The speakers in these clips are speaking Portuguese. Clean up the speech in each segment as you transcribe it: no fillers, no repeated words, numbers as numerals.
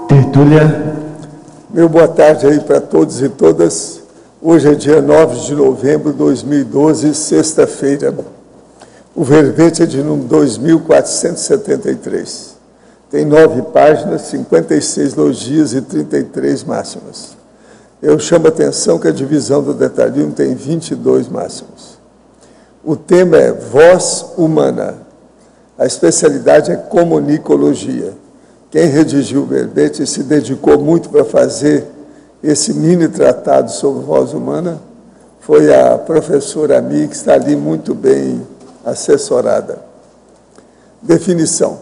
Tertúlia. Meu boa tarde aí para todos e todas. Hoje é dia 9 de novembro de 2012, sexta-feira. O verbete é de número 2473. Tem 9 páginas, 56 logias e 33 máximas. Eu chamo a atenção que a divisão do detalhismo tem 22 máximos. O tema é voz humana. A especialidade é comunicologia. Quem redigiu o verbete e se dedicou muito para fazer esse mini tratado sobre voz humana foi a professora Ami, que está ali muito bem assessorada. Definição.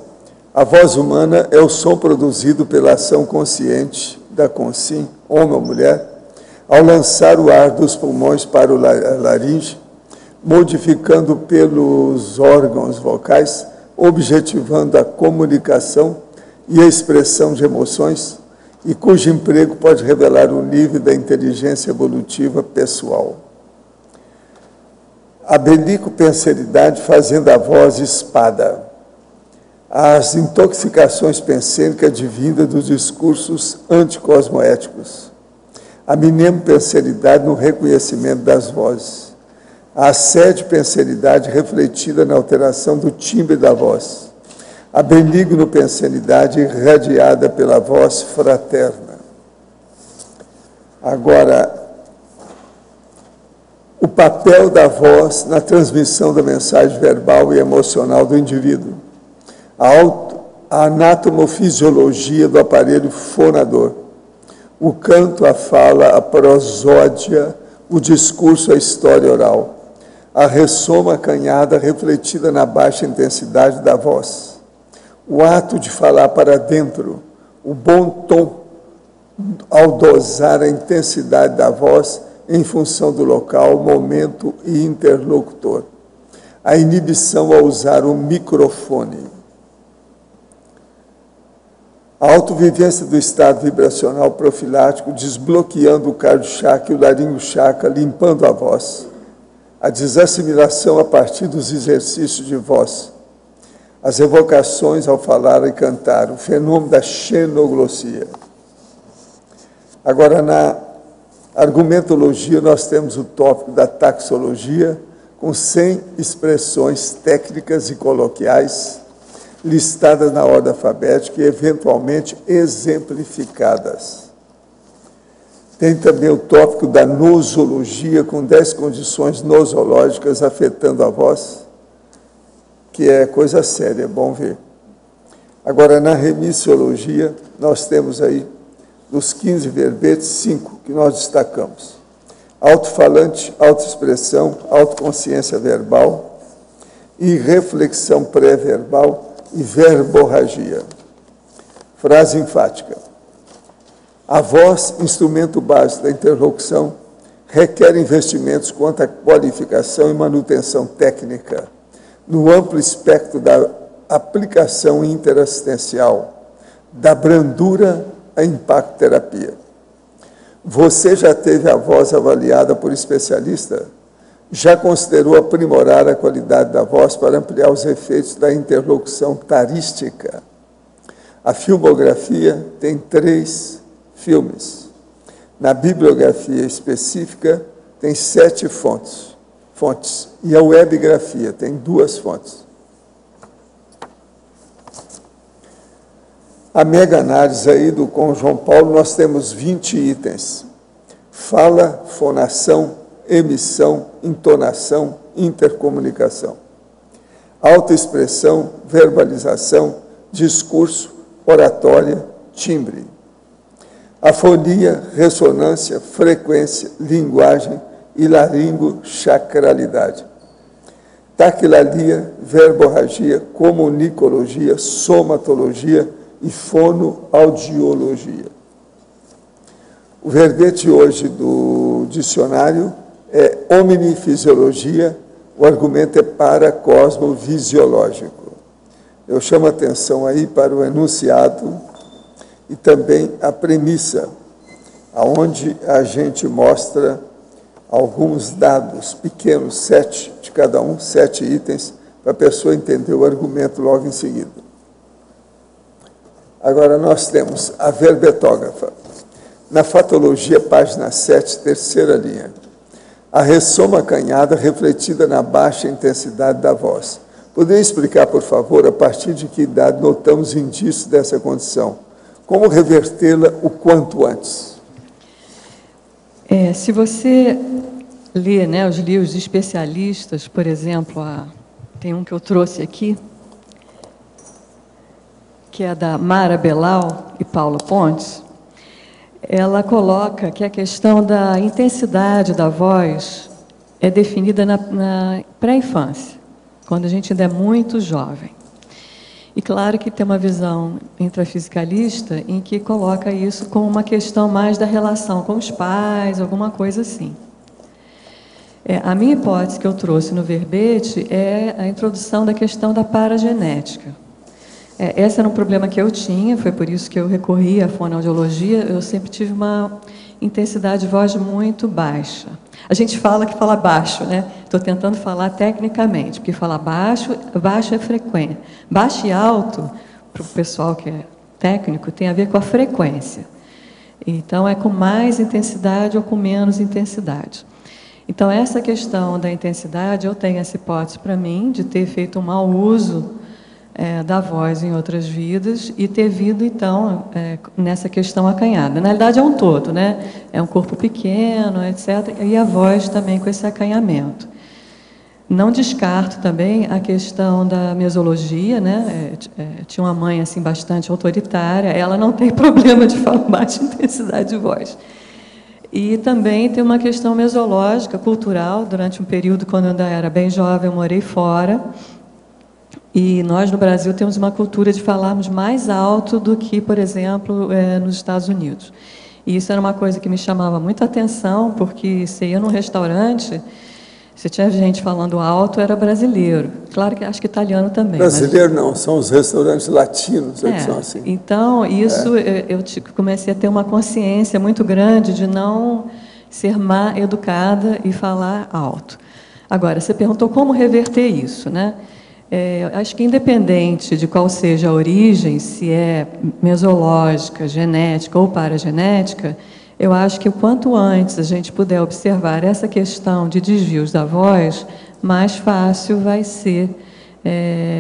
A voz humana é o som produzido pela ação consciente da consim, homem ou mulher, ao lançar o ar dos pulmões para o laringe, modificando pelos órgãos vocais, objetivando a comunicação e a expressão de emoções, e cujo emprego pode revelar o nível da inteligência evolutiva pessoal. A belicopenseridade fazendo a voz espada. As intoxicações pensênicas advindas dos discursos anticosmoéticos. A mnempenseridade no reconhecimento das vozes. A assédio-penseridade refletida na alteração do timbre da voz. A benigno-penseridade irradiada pela voz fraterna. Agora, o papel da voz na transmissão da mensagem verbal e emocional do indivíduo. A anatomofisiologia do aparelho fonador. O canto, a fala, a prosódia, o discurso, a história oral. A ressoma acanhada refletida na baixa intensidade da voz. O ato de falar para dentro, o bom tom ao dosar a intensidade da voz em função do local, momento e interlocutor. A inibição ao usar o microfone. A autovivência do estado vibracional profilático, desbloqueando o cardio-chakra e o laringo-chakra, limpando a voz. A desassimilação a partir dos exercícios de voz. As evocações ao falar e cantar, o fenômeno da xenoglossia. Agora, na argumentologia, nós temos o tópico da taxologia, com 100 expressões técnicas e coloquiais, listadas na ordem alfabética e, eventualmente, exemplificadas. Tem também o tópico da nosologia, com 10 condições nosológicas afetando a voz, que é coisa séria, é bom ver. Agora, na remissiologia, nós temos aí, dos 15 verbetes, 5 que nós destacamos. Alto-falante, autoexpressão, autoconsciência verbal, e reflexão pré-verbal e verborragia. Frase enfática. A voz, instrumento básico da interlocução, requer investimentos quanto à qualificação e manutenção técnica, no amplo espectro da aplicação interassistencial, da brandura à impacto-terapia. Você já teve a voz avaliada por especialista? Já considerou aprimorar a qualidade da voz para ampliar os efeitos da interlocução tarística? A filmografia tem 3 filmes. Na bibliografia específica, tem 7 fontes. E a webgrafia tem 2 fontes. A mega-análise aí com João Paulo, nós temos 20 itens. Fala, fonação, emissão, entonação, intercomunicação. Autoexpressão, verbalização, discurso, oratória, timbre. Afonia, ressonância, frequência, linguagem e laringo-chacralidade. Taquilalia, verborragia, comunicologia, somatologia e fonoaudiologia. O verbete hoje do dicionário é omnifisiologia, o argumento é paracosmovisiológico. Eu chamo a atenção aí para o enunciado e também a premissa, aonde a gente mostra alguns dados pequenos, 7 de cada um, 7 itens, para a pessoa entender o argumento logo em seguida. Agora nós temos a verbetógrafa. Na fatologia, página 7, terceira linha. A ressoma acanhada refletida na baixa intensidade da voz. Poderia explicar, por favor, a partir de que idade notamos indícios dessa condição? Como revertê-la o quanto antes? Se você lê, né, os livros de especialistas, por exemplo, tem um que eu trouxe aqui, que é da Mara Belal e Paulo Pontes. Ela coloca que a questão da intensidade da voz é definida na pré-infância, quando a gente ainda é muito jovem. E claro que tem uma visão intrafisicalista em que coloca isso como uma questão mais da relação com os pais, alguma coisa assim. A minha hipótese que eu trouxe no verbete é a introdução da questão da paragenética. Esse era um problema que eu tinha, foi por isso que eu recorri à fonoaudiologia. Eu sempre tive uma intensidade de voz muito baixa. A gente fala que fala baixo, né? Estou tentando falar tecnicamente, porque falar baixo é frequência. Baixo e alto, para o pessoal que é técnico, tem a ver com a frequência. Então, é com mais intensidade ou com menos intensidade. Então, essa questão da intensidade, eu tenho essa hipótese para mim, de ter feito um mau uso da voz em outras vidas e ter vindo, então, nessa questão acanhada. Na realidade, é um todo, né? É um corpo pequeno, etc., e a voz também com esse acanhamento. Não descarto também a questão da mesologia, né? Tinha uma mãe, assim, bastante autoritária, ela não tem problema de falar baixa intensidade de voz. E também tem uma questão mesológica, cultural. Durante um período, quando eu ainda era bem jovem, eu morei fora. E nós, no Brasil, temos uma cultura de falarmos mais alto do que, por exemplo, nos Estados Unidos. E isso era uma coisa que me chamava muita atenção, porque você ia num restaurante, se tinha gente falando alto, era brasileiro. Claro que acho que italiano também. Brasileiro não, são os restaurantes latinos que são assim. Então, isso eu comecei a ter uma consciência muito grande de não ser má educada e falar alto. Agora, você perguntou como reverter isso, né? Acho que independente de qual seja a origem, se é mesológica, genética ou paragenética, eu acho que o quanto antes a gente puder observar essa questão de desvios da voz, mais fácil vai ser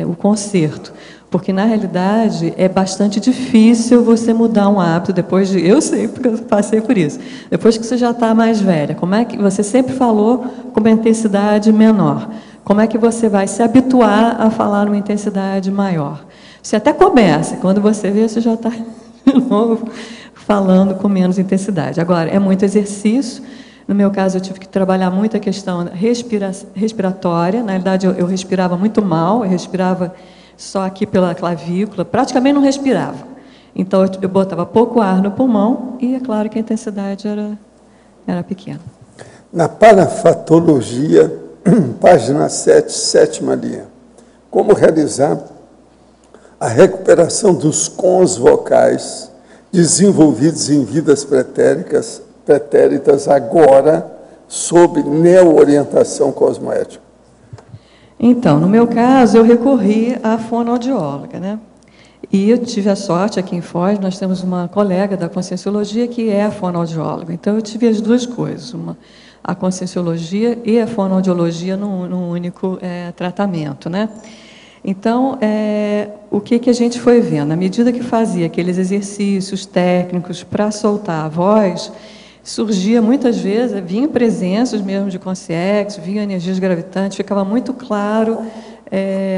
o conserto. Porque, na realidade, é bastante difícil você mudar um hábito depois de... Eu sei, porque eu passei por isso. Depois que você já está mais velha, como é que você sempre falou com uma intensidade menor? Como é que você vai se habituar a falar numa intensidade maior? Você até começa, quando você vê, você já está de novo falando com menos intensidade. Agora, é muito exercício. No meu caso, eu tive que trabalhar muito a questão respiratória. Na realidade, eu respirava muito mal, eu respirava só aqui pela clavícula, praticamente não respirava. Então, eu botava pouco ar no pulmão e, é claro, que a intensidade era pequena. Na parafatologia, página 7, sétima linha. Como realizar a recuperação dos cons vocais desenvolvidos em vidas pretéritas agora sob neo-orientação cosmoética? Então, no meu caso, eu recorri à fonoaudióloga, né? E eu tive a sorte, aqui em Foz, nós temos uma colega da Conscienciologia que é a fonoaudióloga. Então, eu tive as duas coisas, a Conscienciologia e a fonoaudiologia num único tratamento, né? Então, o que a gente foi vendo? À medida que fazia aqueles exercícios técnicos para soltar a voz, surgia muitas vezes, vinham presenças mesmo de consciência, vinham energias gravitantes, ficava muito claro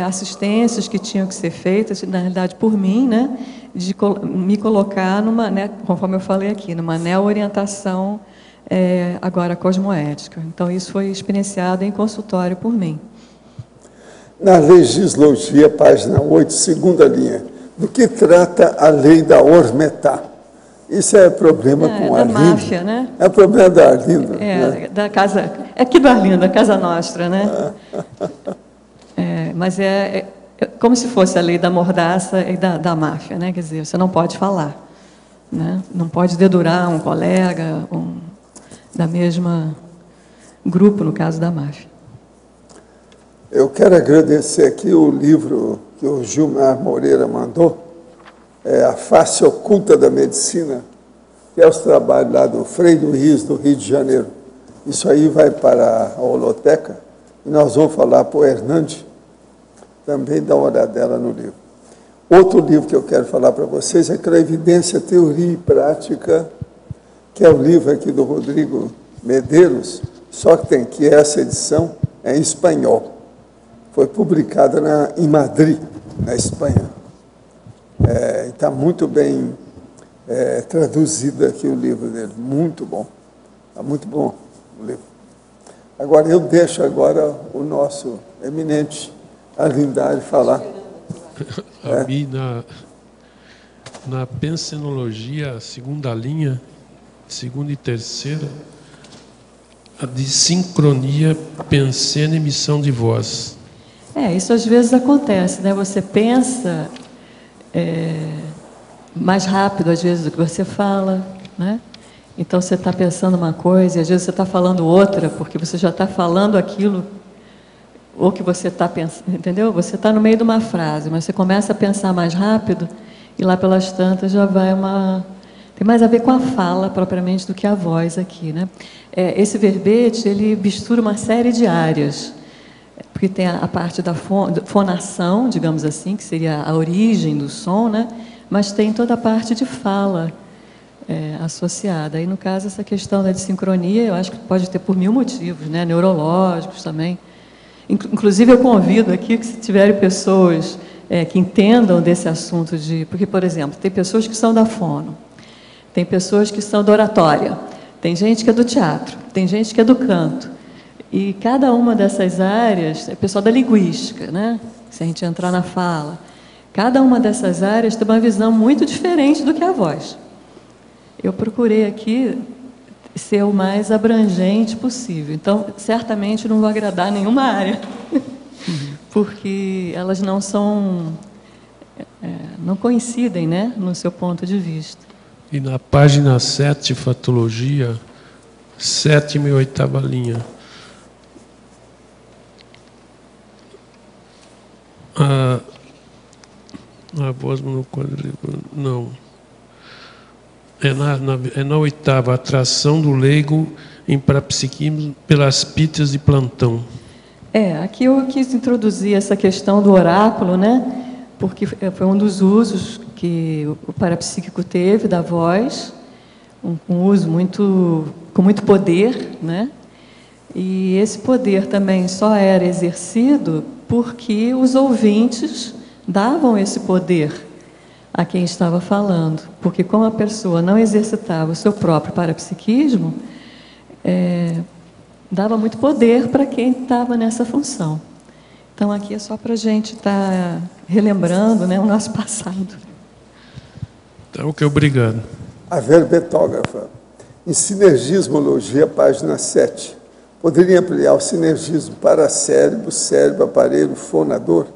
assistências que tinham que ser feitas, na realidade por mim, né, de me colocar numa, né, conforme eu falei aqui, numa neo-orientação agora cosmoética. Então, isso foi experienciado em consultório por mim. Na legislogia, página 8, segunda linha, do que trata a lei da Ormetá? Isso é problema com a Arlindo. Da máfia, né? É problema da Arlindo. Né? Da casa... É aqui do Arlindo, a Casa Nostra, né? Mas é como se fosse a lei da mordaça e da máfia, né? Quer dizer, você não pode falar, né? Não pode dedurar um colega, da mesma grupo, no caso da máfia. Eu quero agradecer aqui o livro que o Gilmar Moreira mandou, a face oculta da medicina, que é os trabalhos lá do Frei do Riso, do Rio de Janeiro. Isso aí vai para a holoteca, e nós vamos falar para o Hernande, também dá uma olhadela no livro. Outro livro que eu quero falar para vocês é Clarividência, Teoria e Prática, que é o livro aqui do Rodrigo Medeiros, só que tem que essa edição é em espanhol. Foi publicada em Madrid, na Espanha. Está muito bem traduzido aqui o livro dele, muito bom. Está muito bom o livro. Agora, eu deixo agora o nosso eminente Arlindari falar. A mim, na pensenologia, segunda linha, segunda e terceira, a de sincronia, pensena, emissão de voz. Isso às vezes acontece, né? Você pensa mais rápido, às vezes, do que você fala, né? Então, você está pensando uma coisa e, às vezes, você está falando outra, porque você já está falando aquilo, ou que você está pensando, entendeu? Você está no meio de uma frase, mas você começa a pensar mais rápido e, lá pelas tantas, já vai tem mais a ver com a fala, propriamente, do que a voz aqui, né? Esse verbete, ele mistura uma série de áreas, porque tem a parte da fonação, digamos assim, que seria a origem do som, né? Mas tem toda a parte de fala associada. Aí, no caso, essa questão da desincronia, eu acho que pode ter por 1000 motivos, né? Neurológicos também. Inclusive, eu convido aqui que, se tiverem pessoas que entendam desse assunto porque, por exemplo, tem pessoas que são da fono, tem pessoas que são da oratória, tem gente que é do teatro, tem gente que é do canto. E cada uma dessas áreas, é pessoal da linguística, né? Se a gente entrar na fala, cada uma dessas áreas tem uma visão muito diferente do que a voz. Eu procurei aqui ser o mais abrangente possível. Então, certamente não vou agradar nenhuma área, porque elas não coincidem, né, no seu ponto de vista. E na página 7, fatologia, 7ª e 8ª linha. A voz monocórdica, não. É na 8ª, atração do leigo em parapsiquismo pelas pitas de plantão. Aqui eu quis introduzir essa questão do oráculo, né? Porque foi um dos usos que o parapsíquico teve da voz, um uso com muito poder, né? E esse poder também só era exercido porque os ouvintes davam esse poder a quem estava falando, porque como a pessoa não exercitava o seu próprio parapsiquismo, dava muito poder para quem estava nessa função. Então, aqui é só para a gente estar relembrando, né, o nosso passado. Então, ok, obrigado. A verbetógrafa. Em Sinergismologia, página 7. Poderia ampliar o sinergismo para cérebro, aparelho, fonador?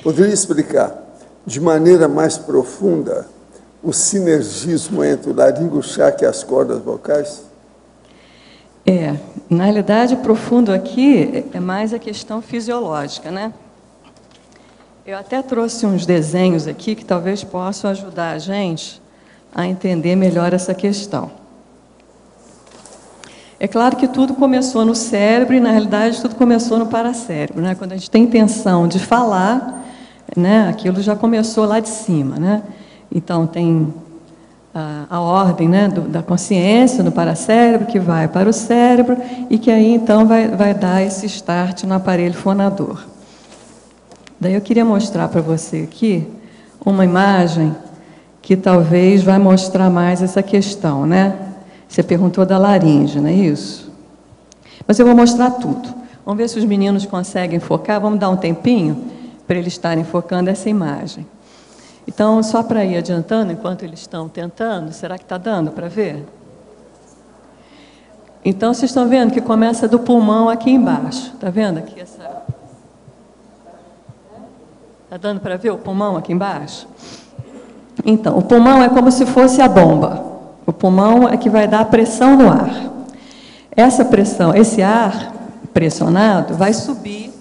Poderia explicar de maneira mais profunda o sinergismo entre o laringochaque e as cordas vocais? Na realidade, profundo aqui é mais a questão fisiológica, né? Eu até trouxe uns desenhos aqui que talvez possam ajudar a gente a entender melhor essa questão. É claro que tudo começou no cérebro e, na realidade, tudo começou no paracérebro, né? Quando a gente tem intenção de falar, né, aquilo já começou lá de cima, né? Então, tem a ordem, né, da consciência no paracérebro, que vai para o cérebro e que aí, então, vai dar esse start no aparelho fonador. Daí eu queria mostrar para você aqui uma imagem que talvez vai mostrar mais essa questão, né? Você perguntou da laringe, não é isso? Mas eu vou mostrar tudo. Vamos ver se os meninos conseguem focar. Vamos dar um tempinho para eles estarem focando essa imagem. Então, só para ir adiantando, enquanto eles estão tentando, será que está dando para ver? Então, vocês estão vendo que começa do pulmão aqui embaixo. Está vendo aqui essa... Está dando para ver o pulmão aqui embaixo? Então, o pulmão é como se fosse a bomba. O pulmão é que vai dar a pressão no ar. Essa pressão, esse ar pressionado, vai subir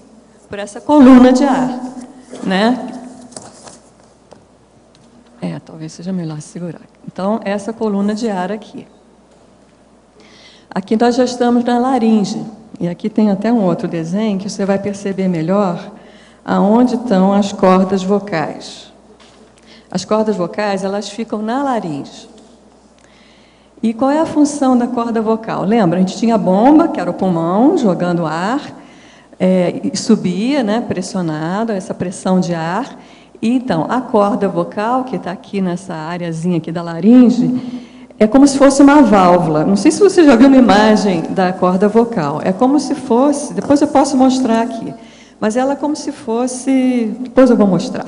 por essa coluna de ar, né? Tá talvez seja melhor segurar. Então, essa coluna de ar aqui. Aqui nós já estamos na laringe. E aqui tem até um outro desenho que você vai perceber melhor aonde estão as cordas vocais. As cordas vocais, elas ficam na laringe. E qual é a função da corda vocal? Lembra, a gente tinha a bomba, que era o pulmão, jogando ar, e subia, né, pressionado, essa pressão de ar. E, então, a corda vocal, que está aqui nessa areazinha aqui da laringe, é como se fosse uma válvula. Não sei se você já viu uma imagem da corda vocal. É como se fosse... Depois eu posso mostrar aqui. Mas ela é como se fosse... Depois eu vou mostrar.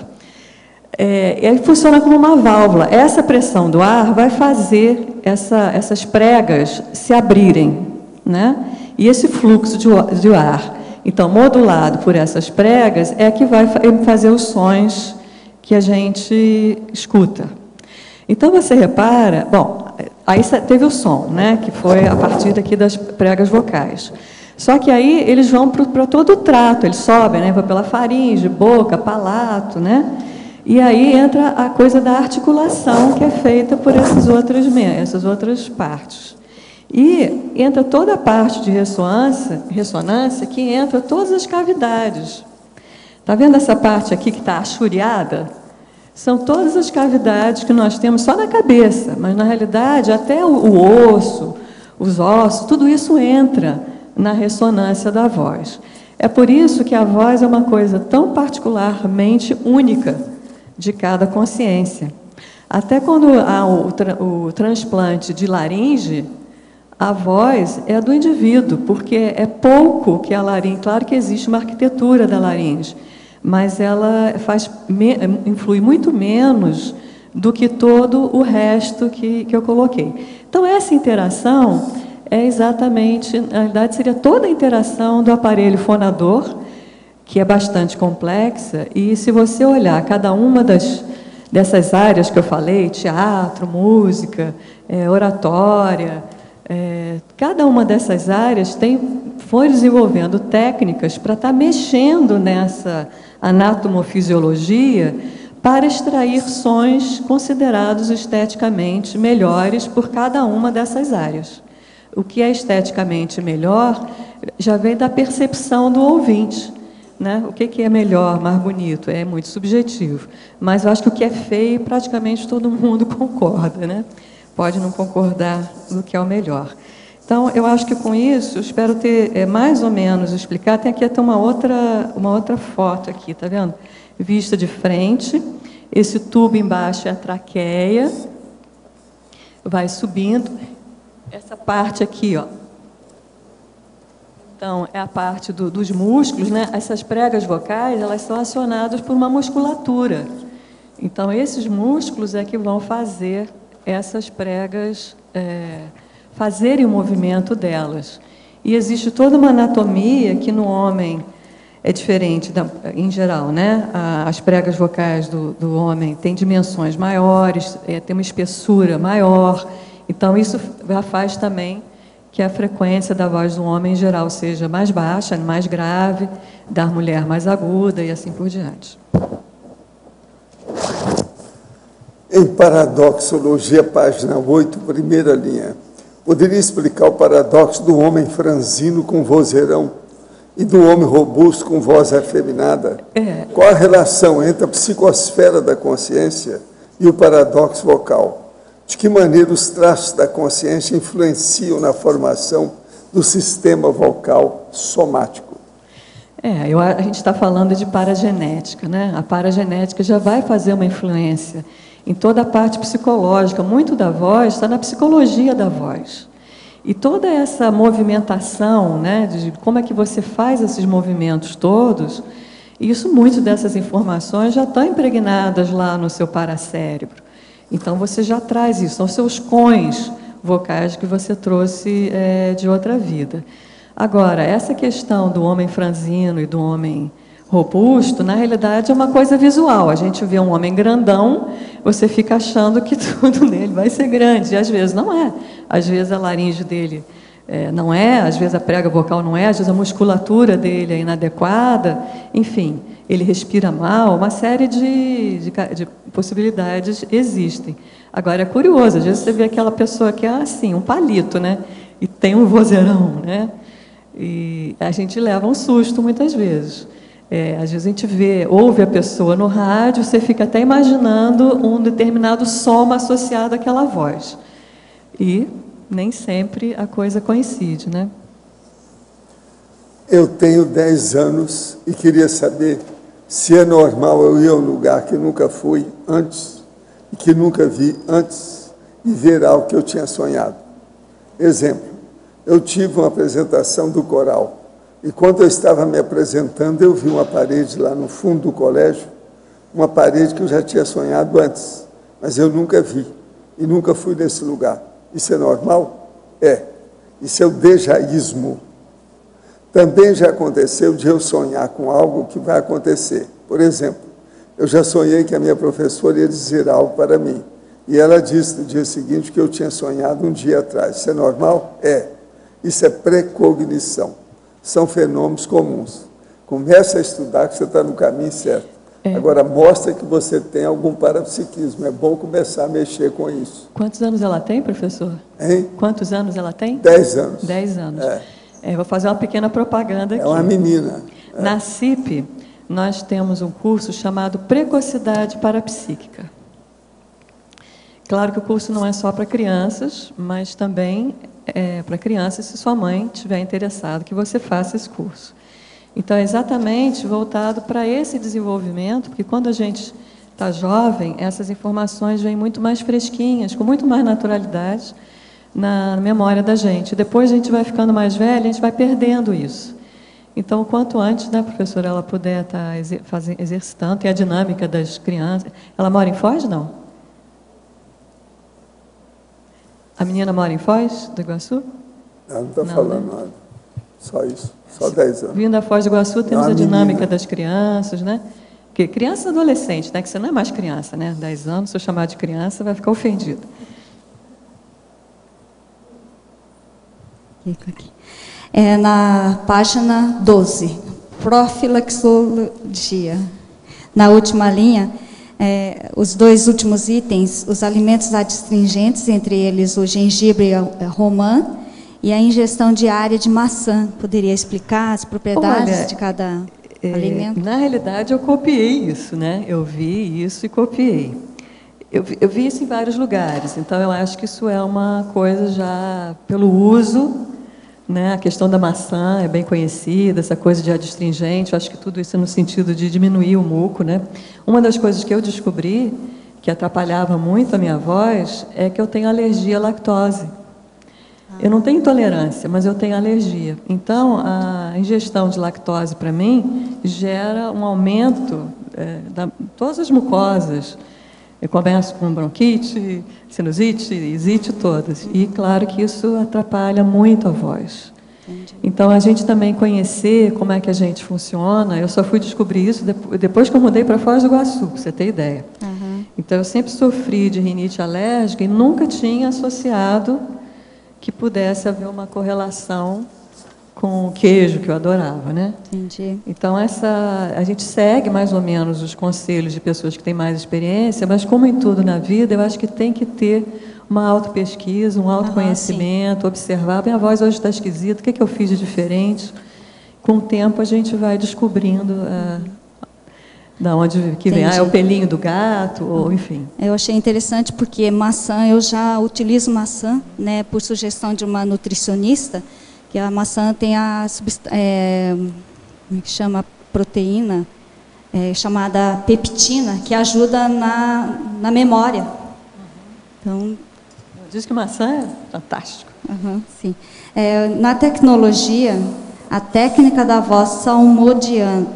Ele funciona como uma válvula. Essa pressão do ar vai fazer essas pregas se abrirem, né? E esse fluxo de ar, então, modulado por essas pregas, é que vai fazer os sons que a gente escuta. Então, você repara... Bom, aí teve o som, né? Que foi a partir daqui das pregas vocais. Só que aí eles vão para todo o trato, eles sobem, né? Vai pela faringe, boca, palato, né? E aí entra a coisa da articulação, que é feita por essas outras partes. E entra toda a parte de ressonância que entra todas as cavidades. Está vendo essa parte aqui que está achuriada? São todas as cavidades que nós temos só na cabeça, mas, na realidade, até o osso, os ossos, tudo isso entra na ressonância da voz. É por isso que a voz é uma coisa tão particularmente única de cada consciência. Até quando há o transplante de laringe, a voz é do indivíduo, porque é pouco que a laringe... Claro que existe uma arquitetura da laringe, mas ela influi muito menos do que todo o resto que eu coloquei. Então, essa interação é exatamente... Na verdade, seria toda a interação do aparelho fonador, que é bastante complexa, e se você olhar cada uma dessas áreas que eu falei, teatro, música, oratória, cada uma dessas áreas foi desenvolvendo técnicas para estar mexendo nessa anatomofisiologia para extrair sons considerados esteticamente melhores por cada uma dessas áreas. O que é esteticamente melhor já vem da percepção do ouvinte. Né? O que é melhor, mais bonito? É muito subjetivo. Mas eu acho que o que é feio, praticamente todo mundo concorda. Né? Pode não concordar do que é o melhor. Então, eu acho que com isso, espero ter mais ou menos explicado. Tem aqui até uma outra foto aqui, tá vendo? Vista de frente. Esse tubo embaixo é a traqueia. Vai subindo. Essa parte aqui, ó. Então, é a parte dos músculos, né? Essas pregas vocais, elas são acionadas por uma musculatura. Então, esses músculos é que vão fazer essas pregas fazerem o movimento delas. E existe toda uma anatomia que no homem é diferente, em geral, né? As pregas vocais do homem têm dimensões maiores, tem uma espessura maior. Então, isso já faz também que a frequência da voz do homem, em geral, seja mais baixa, mais grave, da mulher mais aguda e assim por diante. Em Paradoxologia, página 8, primeira linha, poderia explicar o paradoxo do homem franzino com vozeirão e do homem robusto com voz afeminada? Qual a relação entre a psicosfera da consciência e o paradoxo vocal? De que maneira os traços da consciência influenciam na formação do sistema vocal somático? A gente está falando de paragenética, né? A paragenética já vai fazer uma influência em toda a parte psicológica. Muito da voz está na psicologia da voz. E toda essa movimentação, né, de como é que você faz esses movimentos todos, muitas dessas informações já estão impregnadas lá no seu paracérebro. Então, você já traz isso, são seus cões vocais que você trouxe de outra vida. Agora, essa questão do homem franzino e do homem robusto, na realidade, é uma coisa visual. A gente vê um homem grandão, você fica achando que tudo nele vai ser grande, e às vezes não é. Às vezes a laringe dele não é, às vezes a prega vocal não é, às vezes a musculatura dele é inadequada, enfim. ele respira mal, uma série de possibilidades existem. Agora, é curioso, às vezes você vê aquela pessoa que é assim, um palito, né? E tem um vozeirão, né? E a gente leva um susto muitas vezes. Às vezes a gente ouve a pessoa no rádio, você fica até imaginando um determinado som associado àquela voz. E nem sempre a coisa coincide, né? Eu tenho 10 anos e queria saber se é normal eu ir a um lugar que nunca fui antes e que nunca vi antes e ver algo que eu tinha sonhado. Exemplo, eu tive uma apresentação do coral e quando eu estava me apresentando eu vi uma parede lá no fundo do colégio, uma parede que eu já tinha sonhado antes, mas eu nunca vi e nunca fui nesse lugar. Isso é normal? É. Isso é o dejaísmo. Também já aconteceu de eu sonhar com algo que vai acontecer. Por exemplo, eu já sonhei que a minha professora ia dizer algo para mim. E ela disse no dia seguinte que eu tinha sonhado um dia atrás. Isso é normal? É. Isso é precognição. São fenômenos comuns. Comece a estudar que você está no caminho certo. Agora, mostra que você tem algum parapsiquismo. É bom começar a mexer com isso. Quantos anos ela tem, professor? Hein? Quantos anos ela tem? 10 anos. 10 anos. Vou fazer uma pequena propaganda aqui. É uma menina. Na CIP, nós temos um curso chamado Precocidade Parapsíquica. Claro que o curso não é só para crianças, mas também é para crianças, se sua mãe estiver interessada que você faça esse curso. Então, é exatamente voltado para esse desenvolvimento, porque quando a gente está jovem, essas informações vêm muito mais fresquinhas, com muito mais naturalidade na memória da gente. Depois a gente vai ficando mais velha, a gente vai perdendo isso. Então, quanto antes, né, professora, ela puder estar exercitando, tem a dinâmica das crianças. Ela mora em Foz, não? A menina mora em Foz do Iguaçu? Ela não está falando nada. Só isso. Só 10 anos. Vindo a Foz do Iguaçu, temos a dinâmica das crianças, né? Porque criança e adolescente, né? Que você não é mais criança, né? 10 anos, se eu chamar de criança, vai ficar ofendido. Aqui. Na página 12, profilaxologia. Na última linha, os dois últimos itens, os alimentos adstringentes, entre eles o gengibre romã e a ingestão diária de maçã. Poderia explicar as propriedades de cada alimento? Na realidade, eu copiei isso, né? Eu vi isso e copiei. Eu vi isso em vários lugares, então eu acho que isso é uma coisa já pelo uso, né? A questão da maçã é bem conhecida, essa coisa de adstringente, eu acho que tudo isso é no sentido de diminuir o muco, né? Uma das coisas que eu descobri, que atrapalhava muito a minha voz, é que eu tenho alergia à lactose. Eu não tenho intolerância, mas eu tenho alergia. Então, a ingestão de lactose, para mim, gera um aumento de todas as mucosas. Eu começo com bronquite, sinusite, isite, todas. E, claro, que isso atrapalha muito a voz. Entendi. Então, a gente também conhecer como é que a gente funciona, eu só fui descobrir isso depois que eu mudei para Foz do Iguaçu, para você ter ideia. Uhum. Então, eu sempre sofri de rinite alérgica e nunca tinha associado que pudesse haver uma correlação com o queijo, que eu adorava, né? Entendi. Então, a gente segue mais ou menos os conselhos de pessoas que têm mais experiência, mas, como em tudo na vida, eu acho que tem que ter uma autopesquisa, um autoconhecimento, observar. Minha voz hoje está esquisita, o que eu fiz de diferente? Com o tempo, a gente vai descobrindo da onde que vem. É o pelinho do gato, ou enfim. Eu achei interessante porque maçã, eu já utilizo maçã, né, por sugestão de uma nutricionista, que a maçã tem como que chama, proteína, chamada peptina, que ajuda na memória. Então, diz que maçã é fantástico. Sim. Na tecnologia, a técnica da voz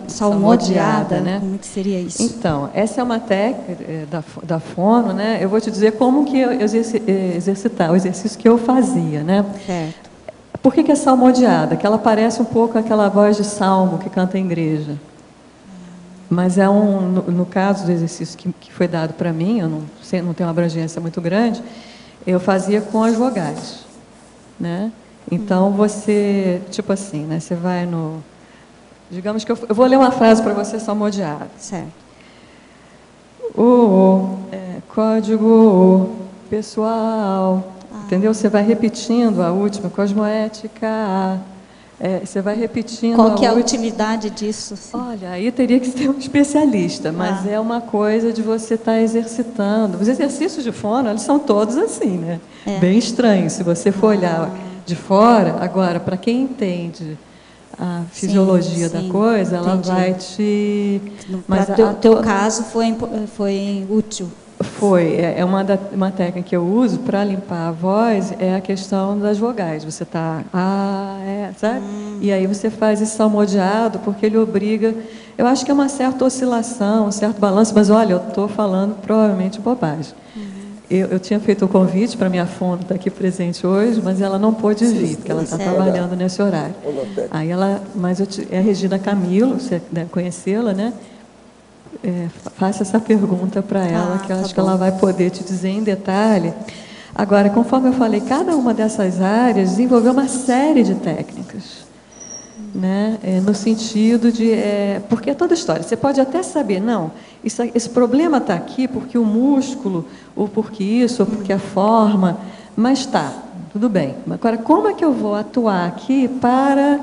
salmodiada, né? Como que seria isso? Então, essa é uma técnica da fono, né? Eu vou te dizer como que eu exercitar, o exercício que eu fazia, né? Certo. Por que é salmodiada? Que ela parece um pouco aquela voz de salmo que canta em igreja. Mas no caso do exercício que foi dado para mim, eu não tenho uma abrangência muito grande, eu fazia com as vogais, né? Então, você, tipo assim, né? Você vai Digamos que eu vou ler uma frase para você salmodiar. Certo. Código pessoal. Entendeu? Você vai repetindo a última, cosmoética. Você vai repetindo. Qual que é a utilidade disso? Sim. Olha, aí teria que ser um especialista, mas é uma coisa de você estar exercitando. Os exercícios de fono, eles são todos assim, né? Bem estranhos, se você for olhar de fora. Agora, para quem entende a fisiologia da coisa, ela vai te... Mas no teu caso foi útil. Foi. Uma técnica que eu uso para limpar a voz é a questão das vogais. Você está... sabe? E aí você faz esse salmodiado, porque ele obriga... Eu acho que é uma certa oscilação, um certo balanço, mas olha, eu estou falando provavelmente bobagem. Eu tinha feito o convite para a minha fono estar aqui presente hoje, mas ela não pôde vir, porque ela está trabalhando nesse horário. Aí é a Regina Camilo, você deve conhecê-la, né? Faça essa pergunta para ela, que eu acho que ela vai poder te dizer em detalhe. Agora, conforme eu falei, cada uma dessas áreas desenvolveu uma série de técnicas, né? No sentido de... porque é toda história. Você pode até saber, não, esse problema está aqui porque o músculo, ou porque isso, ou porque a forma, mas tudo bem. Agora, como é que eu vou atuar aqui para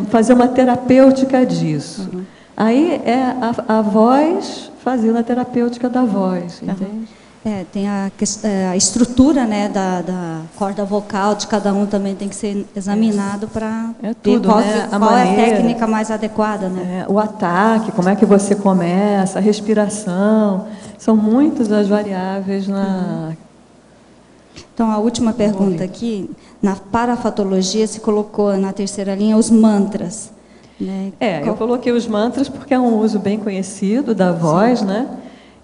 fazer uma terapêutica disso? Aí é a voz fazendo a terapêutica da voz, entende? Tem a estrutura, né, da corda vocal de cada um também tem que ser examinado para ver qual é a técnica mais adequada, né? O ataque, como é que você começa, a respiração, são muitas as variáveis na... Então, a última pergunta aqui, na parafatologia se colocou na terceira linha os mantras. Né? Eu coloquei os mantras porque é um uso bem conhecido da voz, né?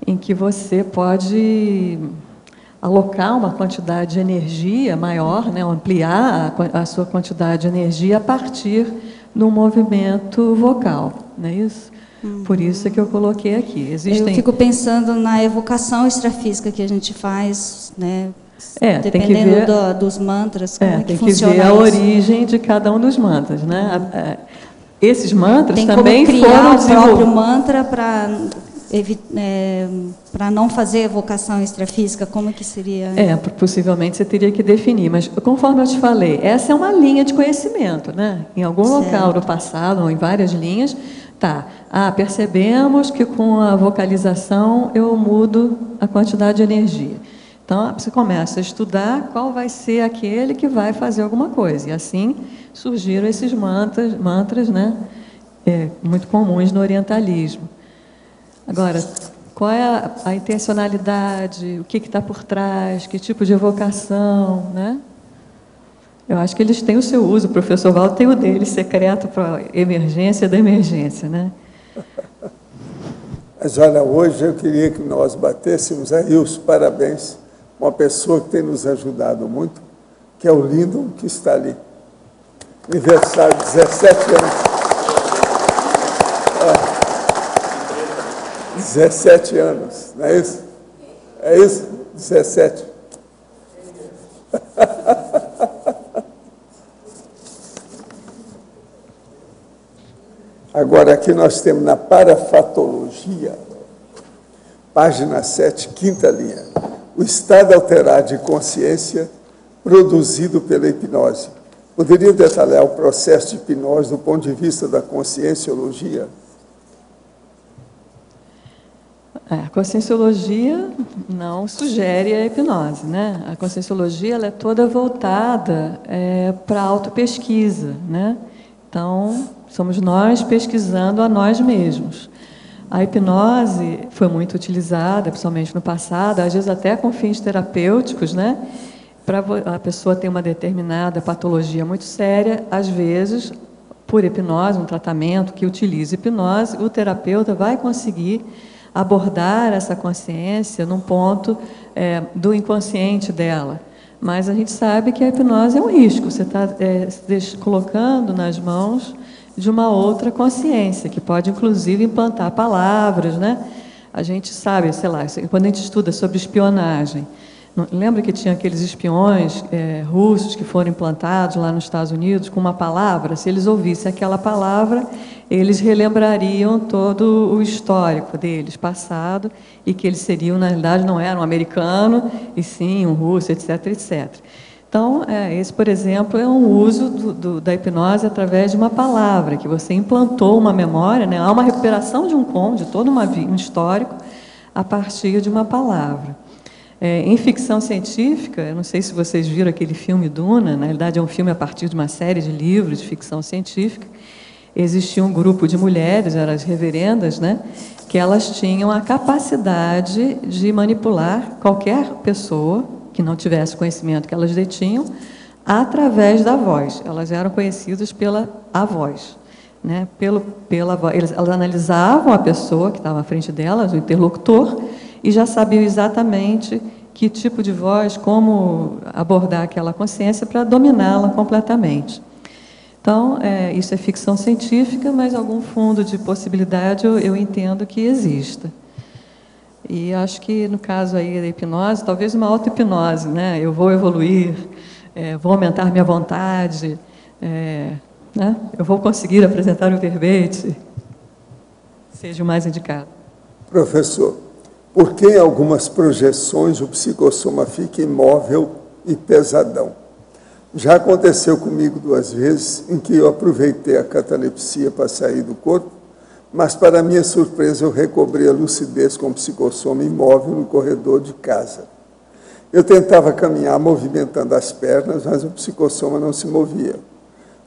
Em que você pode alocar uma quantidade de energia maior, né? Ampliar a sua quantidade de energia a partir do movimento vocal, não é isso? Por isso é que eu coloquei aqui. Eu fico pensando na evocação extrafísica que a gente faz, né? Dependendo dos mantras, como é que funciona isso? Tem que ver a origem de cada um dos mantras, né? Esses mantras tem também como criar foram o próprio mantra para não fazer evocação extrafísica, como que seria? Possivelmente você teria que definir, mas conforme eu te falei, essa é uma linha de conhecimento, né? Em algum local do passado, ou em várias linhas, percebemos que com a vocalização eu mudo a quantidade de energia. Então, você começa a estudar qual vai ser aquele que vai fazer alguma coisa. E assim surgiram esses mantras, né? Muito comuns no orientalismo. Agora, qual é a intencionalidade, o que está por trás, que tipo de evocação, né? Eu acho que eles têm o seu uso, o professor Valdo tem o dele, secreto para emergência da emergência, né? Mas olha, hoje eu queria que nós batêssemos aí os parabéns a uma pessoa que tem nos ajudado muito, que é o Lindo, que está ali. Aniversário, 17 anos. 17 anos, não é isso? É isso? 17. Agora, aqui nós temos na parafatologia, página 7, quinta linha, o estado alterado de consciência produzido pela hipnose. Poderia detalhar o processo de hipnose do ponto de vista da conscienciologia? A conscienciologia não sugere a hipnose, né? A conscienciologia ela é toda voltada para a autopesquisa, né? Então, somos nós pesquisando a nós mesmos. A hipnose foi muito utilizada, principalmente no passado, às vezes até com fins terapêuticos, né? Para a pessoa ter uma determinada patologia muito séria, às vezes, por hipnose, um tratamento que utiliza hipnose, o terapeuta vai conseguir abordar essa consciência num ponto do inconsciente dela. Mas a gente sabe que a hipnose é um risco, você está colocando nas mãos de uma outra consciência, que pode, inclusive, implantar palavras, né? A gente sabe, sei lá, quando a gente estuda sobre espionagem, Lembra que tinha aqueles espiões russos que foram implantados lá nos Estados Unidos com uma palavra? Se eles ouvissem aquela palavra, eles relembrariam todo o histórico deles, passado, e que eles seriam, na realidade, não eram um americano, e sim um russo, etc, etc. Então, esse, por exemplo, é um uso da hipnose através de uma palavra, que você implantou uma memória, né? Há uma recuperação de todo um histórico a partir de uma palavra. Em ficção científica, eu não sei se vocês viram aquele filme Duna, na realidade é um filme a partir de uma série de livros de ficção científica. Existia um grupo de mulheres, eram as reverendas, né, que elas tinham a capacidade de manipular qualquer pessoa que não tivesse conhecimento que elas detinham, através da voz. Elas eram conhecidas pela voz. Né, pela voz. Elas analisavam a pessoa que estava à frente delas, o interlocutor, e já sabiam exatamente que tipo de voz, como abordar aquela consciência para dominá-la completamente. Então, isso é ficção científica, mas algum fundo de possibilidade eu entendo que exista. E acho que, no caso aí da hipnose, talvez uma auto-hipnose, né? Eu vou evoluir, vou aumentar minha vontade, né? Eu vou conseguir apresentar o verbete, seja o mais indicado. Professor, por que em algumas projeções o psicossoma fica imóvel e pesadão? Já aconteceu comigo 2 vezes em que eu aproveitei a catalepsia para sair do corpo, mas, para minha surpresa, eu recobrei a lucidez com o psicossoma imóvel no corredor de casa. Eu tentava caminhar movimentando as pernas, mas o psicossoma não se movia.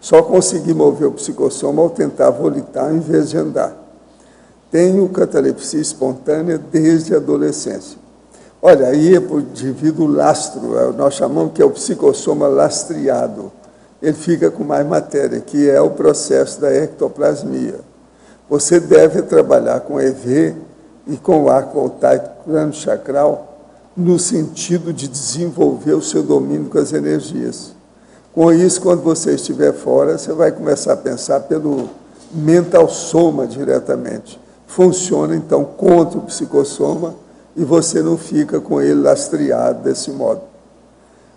Só consegui mover o psicossoma ao tentar volitar em vez de andar. Tenho catalepsia espontânea desde a adolescência. Olha, aí é devido ao lastro, nós chamamos que é o psicossoma lastreado. Ele fica com mais matéria, que é o processo da ectoplasmia. Você deve trabalhar com EV e com o arco voltaico crânio-chacral no sentido de desenvolver o seu domínio com as energias. Com isso, quando você estiver fora, você vai começar a pensar pelo mental soma diretamente. Funciona, então, contra o psicossoma e você não fica com ele lastreado desse modo.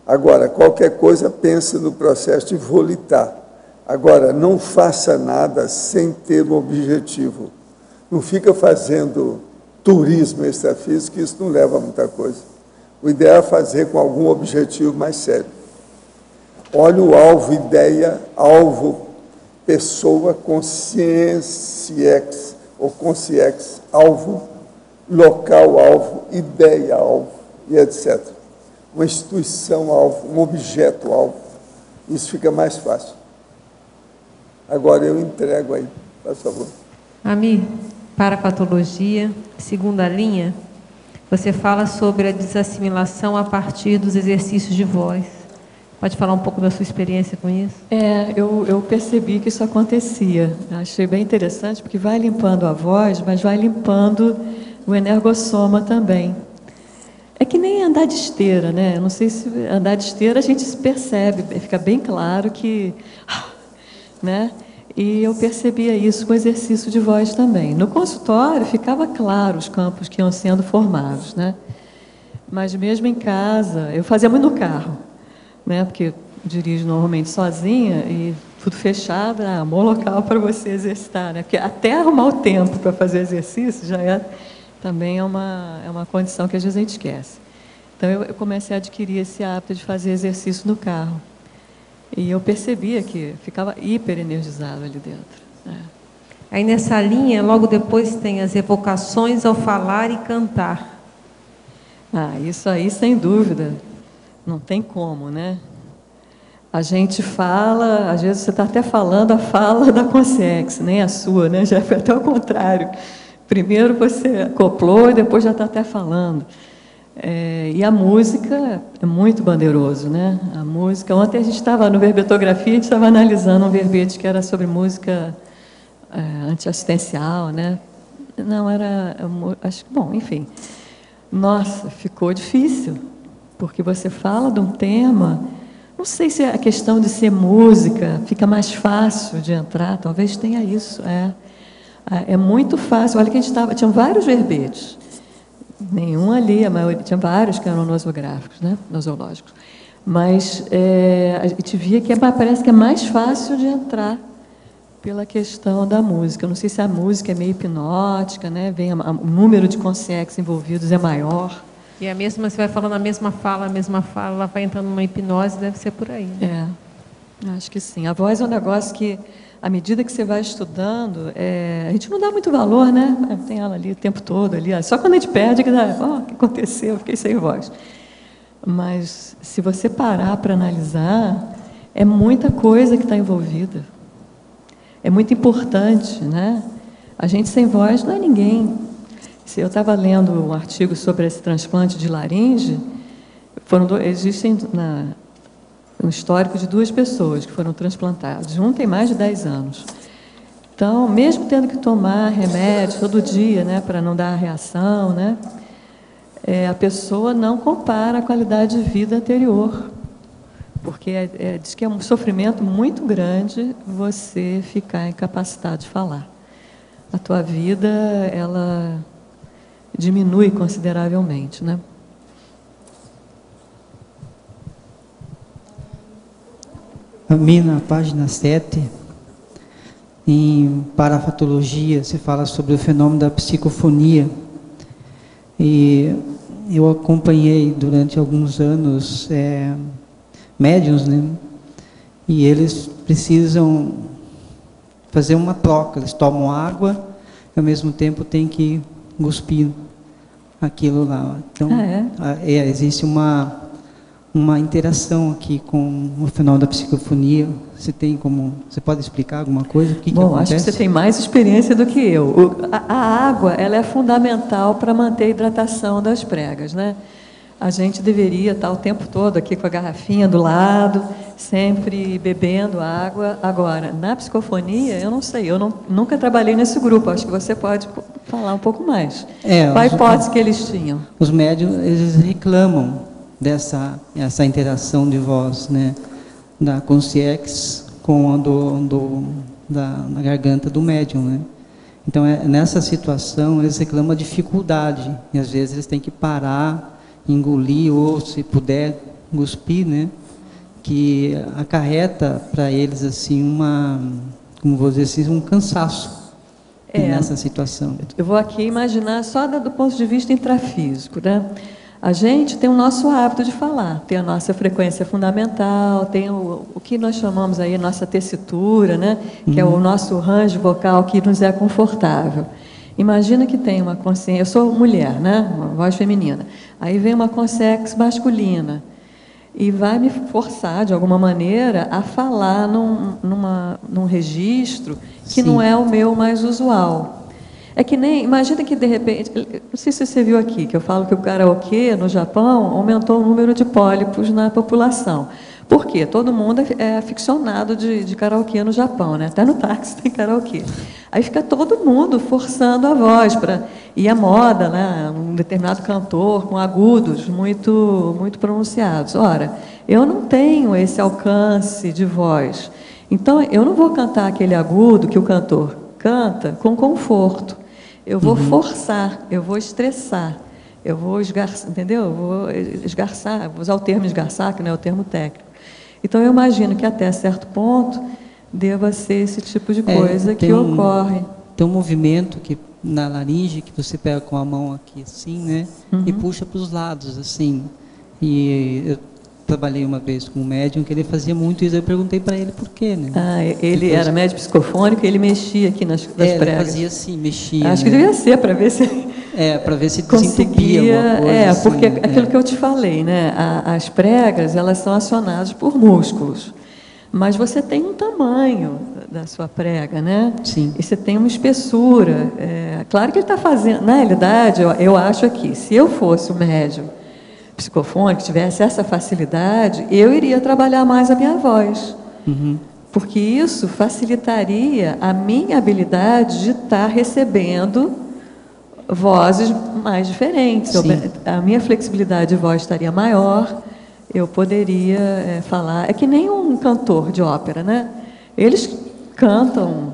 Agora, qualquer coisa, pense no processo de volitar. Agora, não faça nada sem ter um objetivo. Não fica fazendo turismo extrafísico, que isso não leva a muita coisa. O ideal é fazer com algum objetivo mais sério. Olha o alvo, ideia, alvo, pessoa, consciência, ou consciex, alvo, local, alvo, ideia, alvo, e etc. Uma instituição, alvo, um objeto, alvo. Isso fica mais fácil. Agora eu entrego aí, por favor. Ami, para a patologia, segunda linha, você fala sobre a desassimilação a partir dos exercícios de voz. Pode falar um pouco da sua experiência com isso? Eu percebi que isso acontecia. Achei bem interessante, porque vai limpando a voz, mas vai limpando o energossoma também. É que nem andar de esteira, né? Eu não sei se andar de esteira a gente se percebe, fica bem claro que... né? E eu percebia isso com o exercício de voz também. No consultório ficava claro os campos que iam sendo formados, né? Mas mesmo em casa, eu fazia muito no carro, né? Porque eu dirijo normalmente sozinha e tudo fechado, amor local para você exercitar, né? Porque até arrumar o tempo para fazer exercício já também é uma condição que às vezes a gente esquece. Então eu comecei a adquirir esse hábito de fazer exercício no carro. E eu percebia que ficava hiper energizado ali dentro. Aí nessa linha, logo depois tem as evocações ao falar e cantar. Isso aí, sem dúvida, não tem como, né? A gente fala, às vezes você está até falando a fala da consciência, nem a sua, né? Já foi até o contrário. Primeiro você acoplou e depois já está até falando. E a música é muito bandeiroso, né? A música... Ontem a gente estava no Verbetografia, a gente estava analisando um verbete que era sobre música antiassistencial, né? Não, era... Acho que, bom, enfim. Nossa, ficou difícil, porque você fala de um tema... Não sei se a questão de ser música fica mais fácil de entrar, talvez tenha isso. É muito fácil. Olha que a gente tinha vários verbetes. Nenhum ali, a maioria, tinha vários que eram nosográficos, né? Nosológicos. Mas a gente via que parece que é mais fácil de entrar pela questão da música. Eu não sei se a música é meio hipnótica, né? O número de consciências envolvidos é maior. E a mesma, você vai falando a mesma fala, ela vai entrando numa hipnose, deve ser por aí. Né? Acho que sim. A voz é um negócio que, à medida que você vai estudando, a gente não dá muito valor, né? Tem ela ali o tempo todo, ali. Só quando a gente perde que dá, o que aconteceu? Eu fiquei sem voz. Mas, se você parar para analisar, é muita coisa que está envolvida. É muito importante, né? A gente sem voz não é ninguém. Eu estava lendo um artigo sobre esse transplante de laringe. Existem um histórico de 2 pessoas que foram transplantadas. Um tem mais de 10 anos. Então, mesmo tendo que tomar remédio todo dia, né, para não dar reação, né, a pessoa não compara a qualidade de vida anterior. Porque diz que é um sofrimento muito grande você ficar incapacitado de falar. A tua vida, ela diminui consideravelmente, né? Ali na página 7, em parafatologia, se fala sobre o fenômeno da psicofonia. E eu acompanhei durante alguns anos médiuns, né? E eles precisam fazer uma troca. Eles tomam água e, ao mesmo tempo, tem que cuspir aquilo lá. Então, existe uma interação aqui com o fenômeno da psicofonia. Você pode explicar alguma coisa? O que acontece? Acho que você tem mais experiência do que eu. A água, ela é fundamental para manter a hidratação das pregas, né? A gente deveria estar o tempo todo aqui com a garrafinha do lado, sempre bebendo água. Agora, na psicofonia, eu não sei, eu nunca trabalhei nesse grupo, acho que você pode falar um pouco mais. Qual a hipótese que eles tinham? Os médiuns, eles reclamam essa interação de voz, né, da consciex com a da garganta do médium, né? Então, nessa situação, eles reclamam a dificuldade, e às vezes eles têm que parar, engolir, ou se puder, cuspir, né? Que acarreta para eles assim como vou dizer assim, um cansaço nessa situação. Eu vou aqui imaginar só do ponto de vista intrafísico, né? A gente tem o nosso hábito de falar, tem a nossa frequência fundamental, tem o que nós chamamos aí a nossa tessitura, né? Que é o nosso range vocal que nos é confortável. Imagina que tem uma consciência, eu sou mulher, né? Uma voz feminina. Aí vem uma consciência masculina e vai me forçar, de alguma maneira, a falar num registro que não é o meu mais usual. É que nem, imagina que de repente, não sei se você viu aqui, que eu falo que o karaokê no Japão aumentou o número de pólipos na população. Por quê? Todo mundo é aficionado de karaokê no Japão, né? Até no táxi tem karaokê. Aí fica todo mundo forçando a voz e a moda, né? Um determinado cantor com agudos muito, muito pronunciados. Ora, eu não tenho esse alcance de voz. Então, eu não vou cantar aquele agudo que o cantor canta com conforto. Eu vou forçar, eu vou estressar, eu vou esgarçar, entendeu? Eu vou esgarçar, vou usar o termo esgarçar, que não é o termo técnico. Então, eu imagino que até certo ponto deva ser esse tipo de coisa que ocorre. Tem um movimento na laringe que você pega com a mão aqui assim, né? E puxa para os lados, assim. E eu trabalhei uma vez com um médium que ele fazia muito isso. Eu perguntei para ele por quê, né? Ele era médium psicofônico, ele mexia aqui nas pregas. Ele fazia assim, mexia. Acho que devia ser para ver se para ver se desentupia alguma coisa. Assim, porque aquilo que eu te falei, né? As pregas, elas são acionadas por músculos. Mas você tem um tamanho da sua prega, né? Sim. E você tem uma espessura. Claro que ele está fazendo... Na realidade, eu acho aqui, se eu fosse um médium psicofônico, tivesse essa facilidade, eu iria trabalhar mais a minha voz. Porque isso facilitaria a minha habilidade de estar recebendo vozes mais diferentes. A minha flexibilidade de voz estaria maior, eu poderia falar... É que nem um cantor de ópera, né? Eles cantam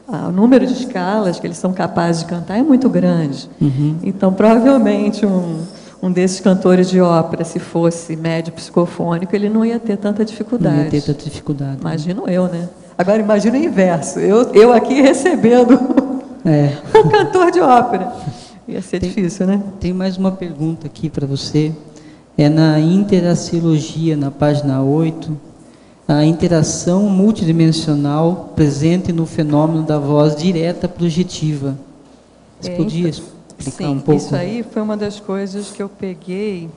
o número de escalas que eles são capazes de cantar é muito grande. Então, provavelmente, um desses cantores de ópera, se fosse médio psicofônico, ele não ia ter tanta dificuldade. Não ia ter tanta dificuldade. Imagino eu, né? Agora, imagina o inverso. Eu aqui recebendo um cantor de ópera. Ia ser difícil, né? Tem mais uma pergunta aqui para você. É na interaciologia, na página 8, a interação multidimensional presente no fenômeno da voz direta projetiva. Você podia explicar um pouco? Isso aí foi uma das coisas que eu peguei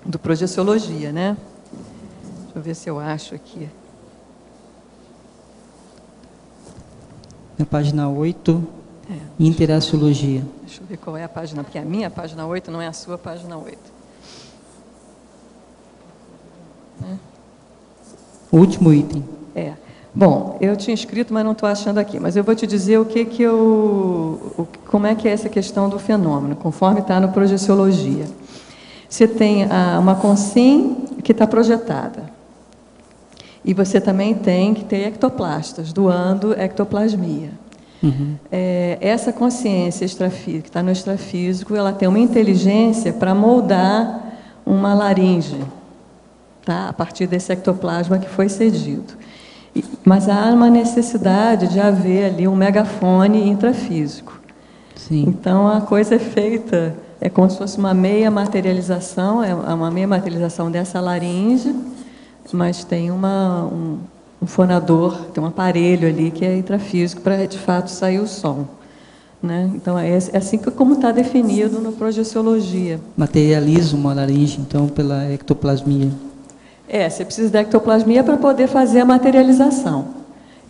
do projeciologia, né? Deixa eu ver se eu acho aqui. Na página 8, interaciologia. Deixa eu ver qual é a página, porque a minha página 8 não é a sua página 8. O último item. Bom, eu tinha escrito, mas não estou achando aqui. Mas eu vou te dizer como é que é essa questão do fenômeno, conforme está no projeciologia. Você tem uma consim que está projetada. E você também tem que ter ectoplastas, doando ectoplasmia. Essa consciência extrafísica, que está no extrafísico, ela tem uma inteligência para moldar uma laringe, tá? A partir desse ectoplasma que foi cedido. Mas há uma necessidade de haver ali um megafone intrafísico. Sim. Então, a coisa é feita, é como se fosse uma meia materialização, uma meia materialização dessa laringe, mas tem um fonador, tem um aparelho ali que é intrafísico para, de fato, sair o som. Né? Então, é assim como está definido no projeciologia. Materializa uma laringe, então, pela ectoplasmia. Você precisa da ectoplasmia para poder fazer a materialização.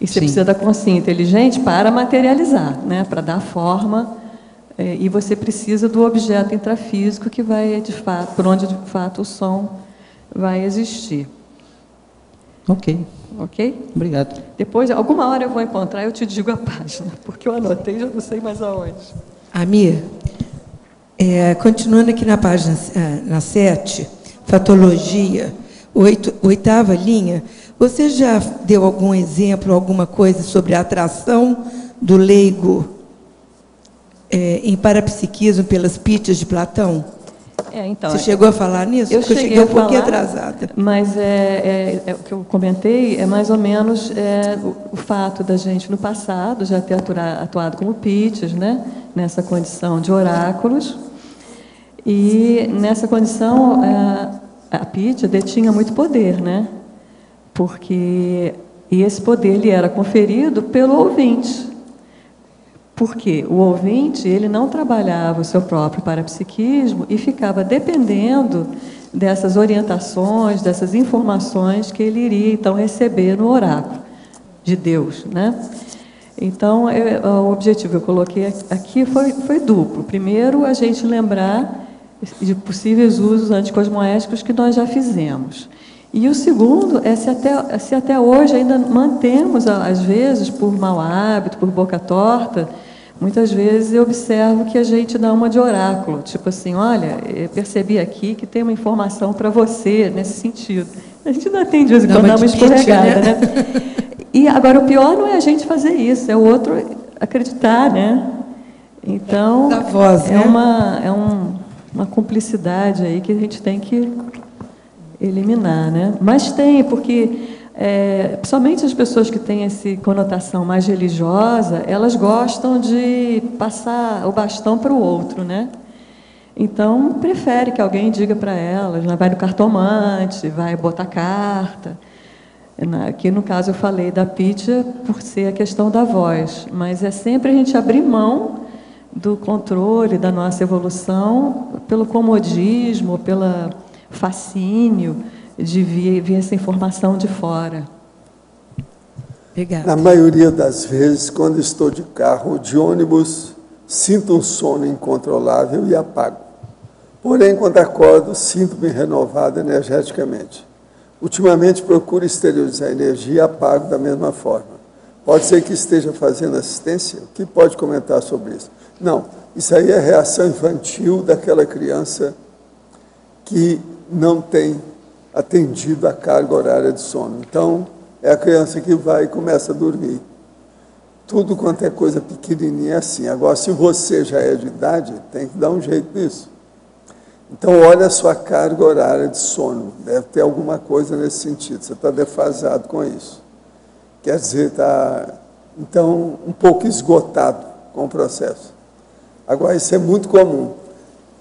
E você precisa da consciência inteligente para materializar, né? Para dar forma. E você precisa do objeto intrafísico que vai, de fato, por onde, de fato, o som vai existir. Ok. Ok? Obrigado. Depois, alguma hora eu vou encontrar, eu te digo a página, porque eu anotei, já não sei mais aonde. Amir, continuando aqui na página na 7, fatologia, oitava linha, você já deu algum exemplo, alguma coisa sobre a atração do leigo em parapsiquismo pelas pítias de Platão? Então, você chegou a falar nisso? Eu Porque cheguei eu cheguei um pouquinho atrasada. Mas o que eu comentei é mais ou menos o fato da gente, no passado, já ter atuado como pítias, né? Nessa condição de oráculos. E, nessa condição, a pítia detinha muito poder, né? E esse poder lhe era conferido pelo ouvinte. Porque o ouvinte, ele não trabalhava o seu próprio parapsiquismo e ficava dependendo dessas orientações, dessas informações que ele iria, então, receber no oráculo de Deus, né? Então, o objetivo que eu coloquei aqui foi duplo. Primeiro, a gente lembrar de possíveis usos anticosmoéticos que nós já fizemos. E o segundo é se até hoje ainda mantemos, às vezes, por mau hábito, por boca torta, muitas vezes eu observo que a gente dá uma de oráculo, tipo assim, olha, eu percebi aqui que tem uma informação para você nesse sentido. A gente não atende de vez em quando, dá uma escorregada, né? E agora o pior não é a gente fazer isso, é o outro acreditar, né? Então, da voz, né? uma cumplicidade aí que a gente tem que eliminar, né? Mas tem, porque somente as pessoas que têm essa conotação mais religiosa, elas gostam de passar o bastão para o outro, né? Então, prefere que alguém diga para elas, vai no cartomante, vai botar carta. Aqui, no caso, eu falei da pítia por ser a questão da voz, mas é sempre a gente abrir mão do controle da nossa evolução pelo comodismo, pelo fascínio de vir essa informação de fora. Obrigada. Na maioria das vezes, quando estou de carro ou de ônibus, sinto um sono incontrolável e apago. Porém, quando acordo, sinto-me renovado energeticamente. Ultimamente, procuro exteriorizar a energia e apago da mesma forma. Pode ser que esteja fazendo assistência? O que pode comentar sobre isso? Não, isso aí é reação infantil daquela criança que não tem atendido a carga horária de sono. Então, é a criança que vai e começa a dormir. Tudo quanto é coisa pequenininha é assim. Agora, se você já é de idade, tem que dar um jeito nisso. Então, olha a sua carga horária de sono. Deve ter alguma coisa nesse sentido. Você está defasado com isso. Quer dizer, está, então, um pouco esgotado com o processo. Agora, isso é muito comum.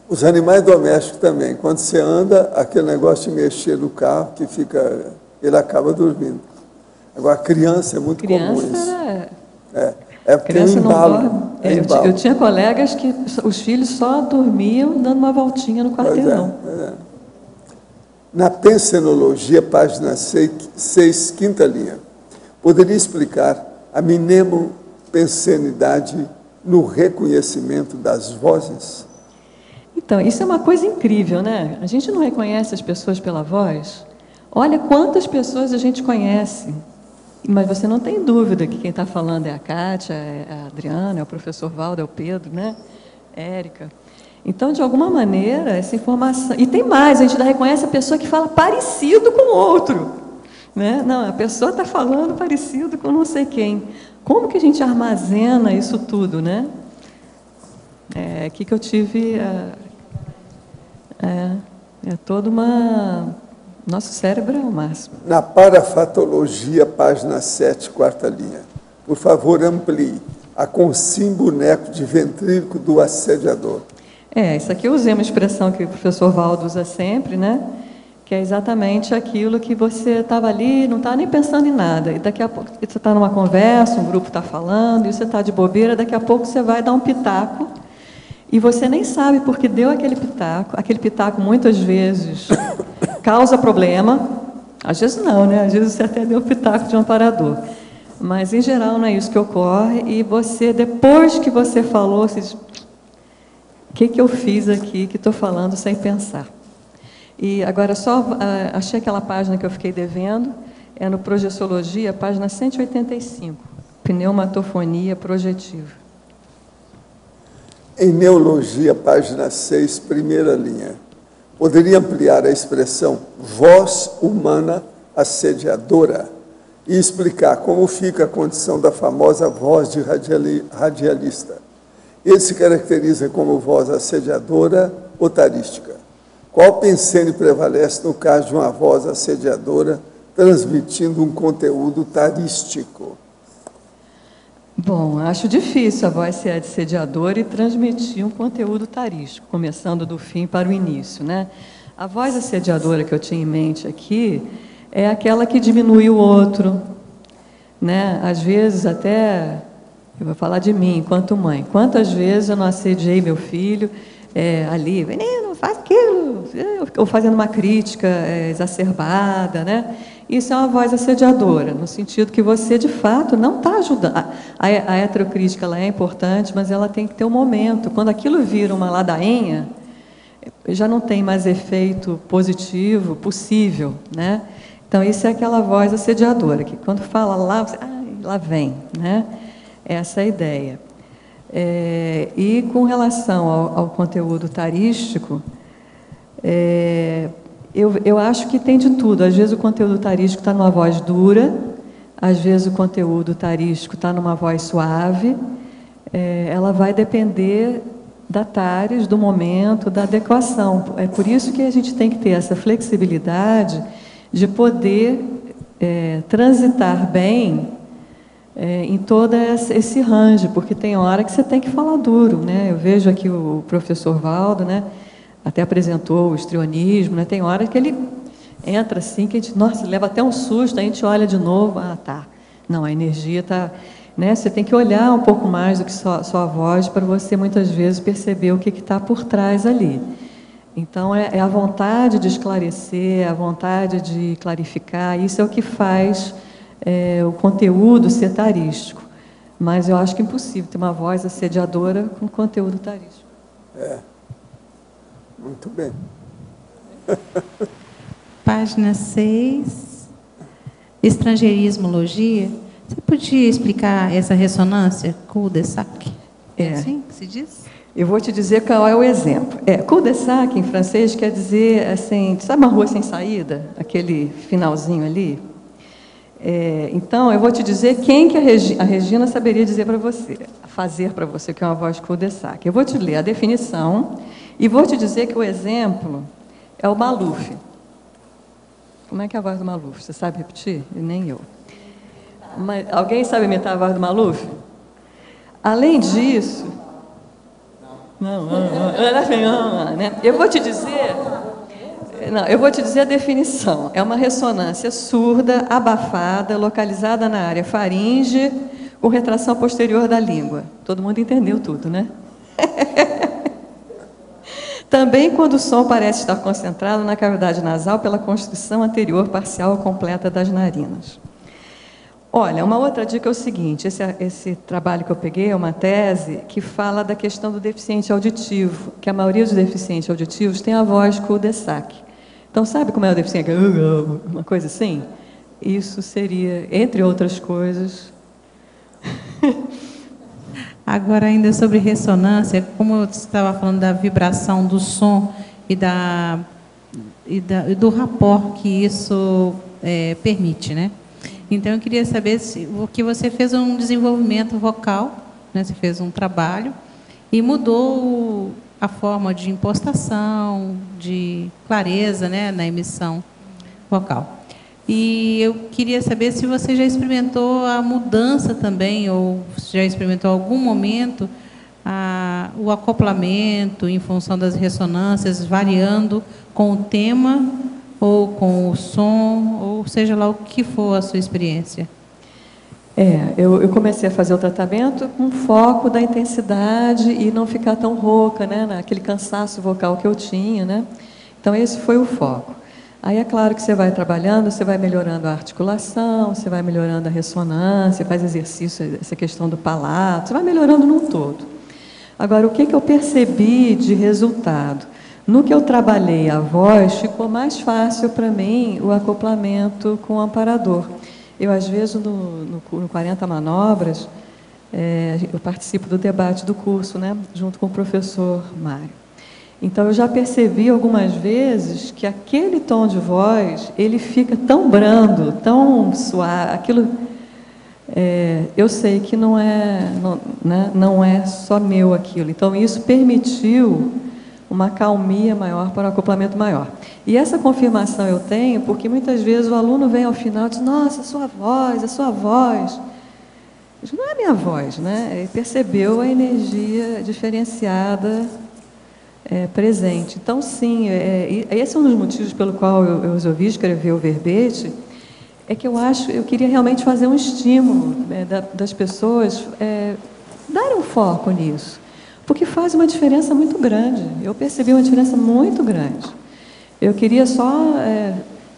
Os animais domésticos também. Quando você anda, aquele negócio de mexer no carro, que fica, ele acaba dormindo. Agora, a criança é muito comum isso. Porque criança tem um embalo. não dorme. Embalo. Eu tinha colegas que os filhos só dormiam dando uma voltinha no quarteirão. Na pensenologia, página 6, quinta linha, poderia explicar a mnemopensenidade no reconhecimento das vozes? Então, isso é uma coisa incrível, né? A gente não reconhece as pessoas pela voz. Olha quantas pessoas a gente conhece. Mas você não tem dúvida que quem está falando é a Kátia, é a Adriana, é o professor Valdo, é o Pedro, né? Érica. Então, de alguma maneira, essa informação... E tem mais, a gente ainda reconhece a pessoa que fala parecido com o outro. Né? Não, a pessoa está falando parecido com não sei quem. Como que a gente armazena isso tudo, né? É aqui que eu tive... É toda uma... Nosso cérebro é o máximo. Na parafatologia, página 7, quarta linha. Por favor, amplie a consim boneco de ventríloco do assediador. Isso aqui eu usei uma expressão que o professor Valdo usa sempre, né? Que é exatamente aquilo que você estava ali, não está nem pensando em nada. E daqui a pouco você está numa conversa, um grupo está falando, e você está de bobeira, daqui a pouco você vai dar um pitaco, e você nem sabe porque deu aquele pitaco. Aquele pitaco, muitas vezes... causa problema, às vezes não, né? Às vezes você até deu o pitaco de um amparador. Mas, em geral, não é isso que ocorre. E você, depois que você falou, você diz, o que eu fiz aqui que estou falando sem pensar? E agora, só achei aquela página que eu fiquei devendo, é no Projeciologia, página 185, pneumatofonia projetiva. Em neologia, página 6, primeira linha. Poderia ampliar a expressão voz humana assediadora e explicar como fica a condição da famosa voz de radialista. Ele se caracteriza como voz assediadora ou tarística. Qual pensene prevalece no caso de uma voz assediadora transmitindo um conteúdo tarístico? Bom, acho difícil a voz ser assediadora e transmitir um conteúdo tarístico, começando do fim para o início, né? A voz assediadora que eu tinha em mente aqui é aquela que diminui o outro, né? Às vezes até, eu vou falar de mim enquanto mãe, quantas vezes eu não assediei meu filho ali, menino, faz aquilo, ou fazendo uma crítica exacerbada, né? Isso é uma voz assediadora, no sentido que você, de fato, não está ajudando. A heterocrítica ela é importante, mas ela tem que ter um momento. Quando aquilo vira uma ladainha, já não tem mais efeito positivo possível, né? Então, isso é aquela voz assediadora, que quando fala lá, você, lá vem, né? Essa é a ideia. E com relação ao conteúdo tarístico, eu acho que tem de tudo. Às vezes o conteúdo tarístico está numa voz dura, às vezes o conteúdo tarístico está numa voz suave. Ela vai depender da tares, do momento, da adequação. É por isso que a gente tem que ter essa flexibilidade de poder transitar bem em todo esse range, porque tem hora que você tem que falar duro, né? Eu vejo aqui o professor Valdo, né? Até apresentou o histrionismo, né? Tem hora que ele entra assim, que a gente, nossa, leva até um susto, a gente olha de novo, tá. Não, a energia está... Né? Você tem que olhar um pouco mais do que só a voz para você, muitas vezes, perceber o que está por trás ali. Então, é a vontade de esclarecer, a vontade de clarificar, isso é o que faz o conteúdo ser tarístico. Mas eu acho que é impossível ter uma voz assediadora com conteúdo tarístico. Muito bem. Página 6, estrangeirismologia. Você podia explicar essa ressonância, cul-de-sac? É assim que se diz? Eu vou te dizer qual é o exemplo. Cul-de-sac, em francês, quer dizer, assim, sabe uma rua sem saída? Aquele finalzinho ali? Então, eu vou te dizer quem que a Regina saberia dizer para você, fazer para você, que é uma voz cul-de-sac. Eu vou te ler a definição e vou te dizer que o exemplo é o Maluf. Como é que é a voz do Maluf? Você sabe repetir? Nem eu. Mas, alguém sabe imitar a voz do Maluf? Além disso... né? Eu vou te dizer... Não, eu vou te dizer a definição. É uma ressonância surda, abafada, localizada na área faringe, com retração posterior da língua. Todo mundo entendeu tudo, né? Também quando o som parece estar concentrado na cavidade nasal pela constrição anterior parcial ou completa das narinas. Olha, uma outra dica é o seguinte, esse trabalho que eu peguei é uma tese que fala da questão do deficiente auditivo, que a maioria dos deficientes auditivos tem a voz cul-de-sac. Então, sabe como é o deficiente? Uma coisa assim? Isso seria, entre outras coisas... Agora, ainda sobre ressonância, como você estava falando da vibração do som e do rapport que isso permite, né? Então, eu queria saber o que você fez um desenvolvimento vocal, né? Você fez um trabalho e mudou a forma de impostação, de clareza, né, na emissão vocal. E eu queria saber se você já experimentou a mudança também, ou já experimentou em algum momento o acoplamento em função das ressonâncias, variando com o tema ou com o som, ou seja lá o que for a sua experiência. Eu comecei a fazer o tratamento com foco da intensidade e não ficar tão rouca, né, naquele cansaço vocal que eu tinha, né? Então, esse foi o foco. Aí, é claro que você vai trabalhando, você vai melhorando a articulação, você vai melhorando a ressonância, faz exercício, essa questão do palato, você vai melhorando num todo. Agora, o que eu percebi de resultado? No que eu trabalhei a voz, ficou mais fácil para mim o acoplamento com o amparador. Eu, às vezes, no 40 Manobras, eu participo do debate do curso, né, junto com o professor Mário. Então, eu já percebi algumas vezes que aquele tom de voz, ele fica tão brando, tão suave, aquilo... eu sei que não é só meu aquilo. Então, isso permitiu uma calmia maior para o acoplamento maior. E essa confirmação eu tenho porque muitas vezes o aluno vem ao final e diz, nossa, a sua voz. Eu digo, não é a minha voz, né? Ele percebeu a energia diferenciada presente. Então, sim, esse é um dos motivos pelo qual eu resolvi escrever o verbete, é que eu queria realmente fazer um estímulo das pessoas darem um foco nisso, porque faz uma diferença muito grande. Eu percebi uma diferença muito grande. Eu queria só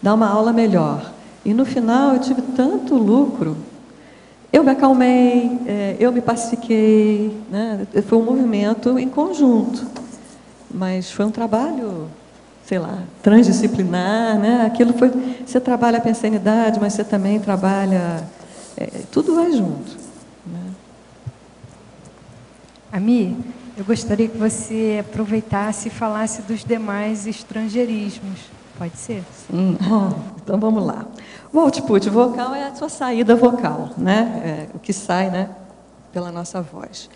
dar uma aula melhor. E, no final, eu tive tanto lucro. Eu me acalmei, eu me pacifiquei, né? Foi um movimento em conjunto. Mas foi um trabalho, sei lá, transdisciplinar, né? Aquilo foi... Você trabalha a pensanidade, mas você também trabalha... tudo vai junto. Né? Ami, eu gostaria que você aproveitasse e falasse dos demais estrangeirismos. Pode ser? Sim. Então, vamos lá. O output vocal é a sua saída vocal, né? O que sai, né, pela nossa voz.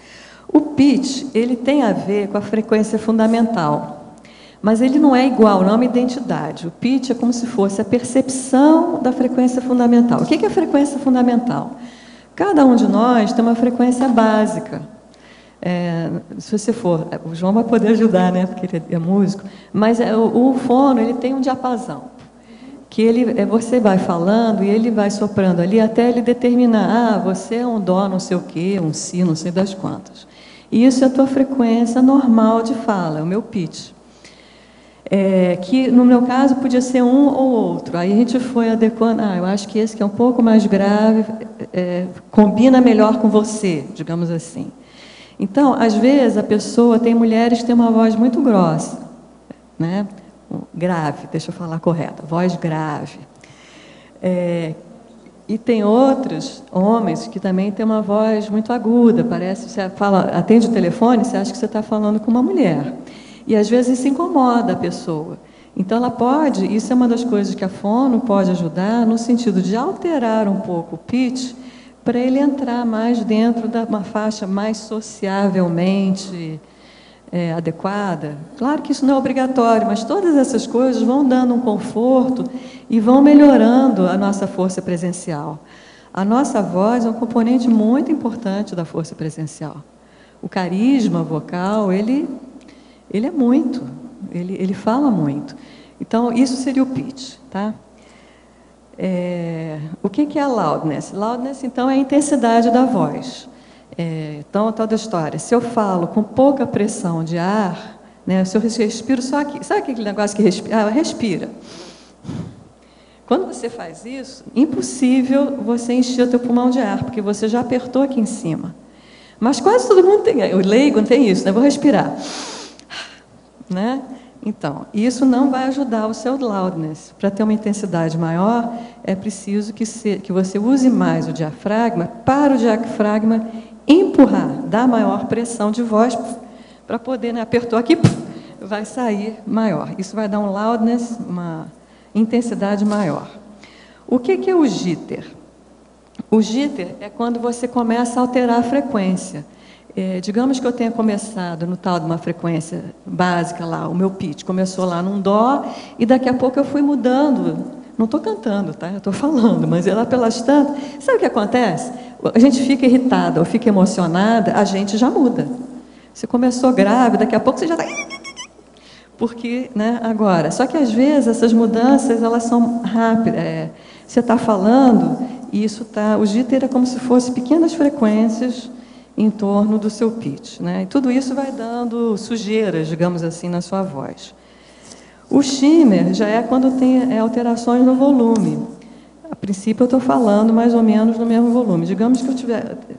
O pitch, ele tem a ver com a frequência fundamental, mas ele não é igual, não é uma identidade. O pitch é como se fosse a percepção da frequência fundamental. O que é a frequência fundamental? Cada um de nós tem uma frequência básica. Se você for, o João vai poder ajudar, né, porque ele é músico, mas o fono, ele tem um diapasão, que você vai falando e ele vai soprando ali até ele determinar, você é um dó não sei o quê, um si não sei das quantas. E isso é a tua frequência normal de fala, é o meu pitch. Que no meu caso podia ser um ou outro. Aí a gente foi adequando, eu acho que esse que é um pouco mais grave, combina melhor com você, digamos assim. Então, às vezes, tem mulheres que têm uma voz muito grossa, né? Grave, deixa eu falar correta, voz grave. E tem outros homens que também têm uma voz muito aguda, parece, você atende o telefone, você acha que você está falando com uma mulher. E, às vezes, isso incomoda a pessoa. Então, ela pode, isso é uma das coisas que a fono pode ajudar, no sentido de alterar um pouco o pitch, para ele entrar mais dentro de uma faixa mais sociavelmente adequada. Claro que isso não é obrigatório, mas todas essas coisas vão dando um conforto e vão melhorando a nossa força presencial. A nossa voz é um componente muito importante da força presencial. O carisma vocal, ele é muito, ele fala muito. Então, isso seria o pitch, tá? O que é a loudness? Loudness, então, é a intensidade da voz. Então, a tal da história. Se eu falo com pouca pressão de ar, né, se eu respiro só aqui, sabe aquele negócio que respira? Respira. Quando você faz isso, impossível você encher o teu pulmão de ar, porque você já apertou aqui em cima. Mas quase todo mundo tem, o leigo não tem isso, né? Vou respirar. Né? Então, isso não vai ajudar o seu loudness. Para ter uma intensidade maior, é preciso que você use mais o diafragma, para o diafragma empurrar, dar maior pressão de voz, para poder, né, apertou aqui, vai sair maior. Isso vai dar um loudness, uma intensidade maior. O que é o jitter? O jitter é quando você começa a alterar a frequência. Digamos que eu tenha começado no tal de uma frequência básica lá, o meu pitch começou lá num dó, e daqui a pouco eu fui mudando. Não estou cantando, tá? Eu estou falando, mas lá pelas tantas. Sabe o que acontece? A gente fica irritada ou fica emocionada, a gente já muda. Você começou grave, daqui a pouco você já está... Porque, né, agora... Só que, às vezes, essas mudanças, elas são rápidas. Você está falando, e isso está... O jitter é como se fosse pequenas frequências em torno do seu pitch, né? E tudo isso vai dando sujeiras, digamos assim, na sua voz. O shimmer já é quando tem alterações no volume. A princípio, eu estou falando mais ou menos no mesmo volume. Digamos que eu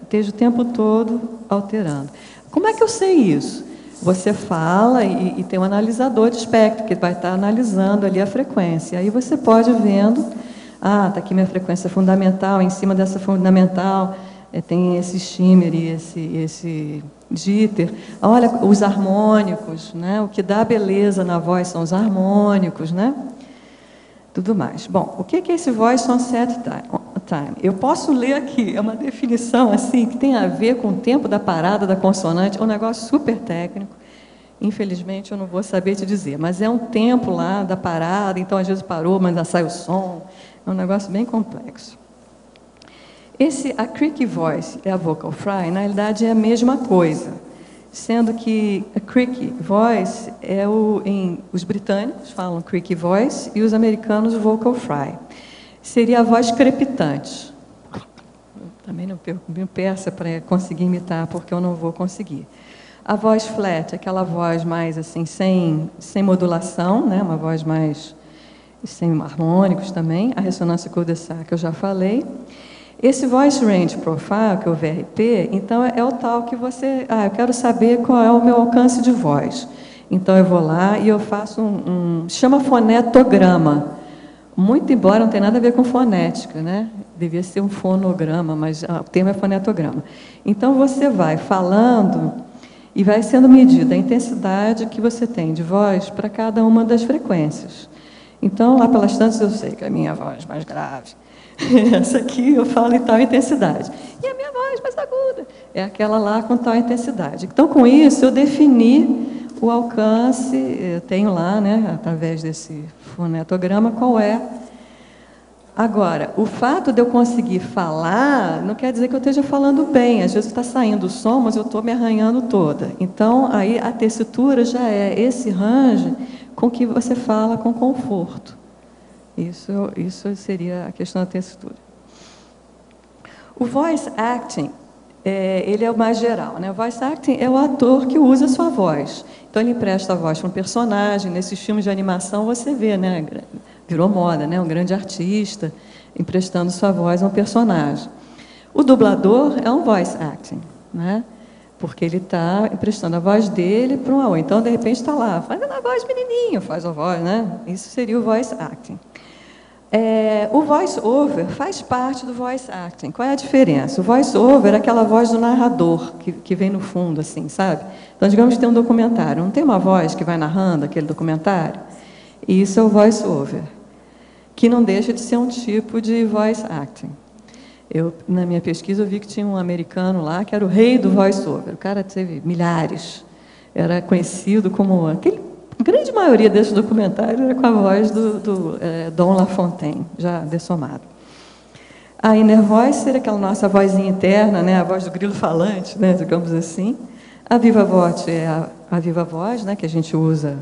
esteja o tempo todo alterando. Como é que eu sei isso? Você fala e tem um analisador de espectro, que vai estar analisando ali a frequência. Aí você pode ir vendo, está aqui minha frequência fundamental, em cima dessa fundamental tem esse shimmer e esse jitter. Olha, os harmônicos, né? O que dá beleza na voz são os harmônicos, né? Tudo mais. Bom, o que é esse voice on set time? Eu posso ler aqui, é uma definição assim, que tem a ver com o tempo da parada da consonante, é um negócio super técnico. Infelizmente, eu não vou saber te dizer, mas é um tempo lá da parada, então às vezes parou, mas ainda sai o som. É um negócio bem complexo. A creaky voice e a vocal fry, na realidade, é a mesma coisa, sendo que a creaky voice os britânicos falam creaky voice e os americanos vocal fry. Seria a voz crepitante. Também não me peça para conseguir imitar, porque eu não vou conseguir. A voz flat, aquela voz mais assim, sem modulação, né? Uma voz mais sem harmônicos também. A ressonância cul-de-sac, que eu já falei. Esse Voice Range Profile, que é o VRP, então é o tal que você... eu quero saber qual é o meu alcance de voz. Então, eu vou lá e eu faço chama fonetograma. Muito embora não tenha nada a ver com fonética, né? Devia ser um fonograma, mas o termo é fonetograma. Então, você vai falando e vai sendo medida a intensidade que você tem de voz para cada uma das frequências. Então, lá pelas tantas, eu sei que a minha voz mais grave... Essa aqui eu falo em tal intensidade. E a minha voz mais aguda é aquela lá com tal intensidade. Então, com isso, eu defini o alcance, eu tenho lá, né, através desse fonetograma, qual é. Agora, o fato de eu conseguir falar não quer dizer que eu esteja falando bem. Às vezes está saindo o som, mas eu estou me arranhando toda. Então, aí a tessitura já é esse range com que você fala com conforto. Isso seria a questão da tessitura. O voice acting, ele é o mais geral, né? O voice acting é o ator que usa a sua voz. Então, ele empresta a voz para um personagem. Nesses filmes de animação, você vê, né? Virou moda, né? Um grande artista emprestando sua voz a um personagem. O dublador é um voice acting, né? Porque ele está emprestando a voz dele para um avô. Então, de repente, está lá, fazendo a voz menininho, faz a voz, né? Isso seria o voice acting. O voice-over faz parte do voice acting. Qual é a diferença? O voice-over é aquela voz do narrador, que vem no fundo, assim, sabe? Então, digamos que tem um documentário. Não tem uma voz que vai narrando aquele documentário? E isso é o voice-over, que não deixa de ser um tipo de voice acting. Na minha pesquisa, eu vi que tinha um americano lá que era o rei do voice-over. O cara teve milhares. Era conhecido como... A grande maioria desses documentários era com a voz do Dom Lafontaine, já dessomado. A inner voice seria aquela nossa vozinha interna, né, a voz do grilo falante, né, digamos assim. A viva voz é a viva voz, né, que a gente usa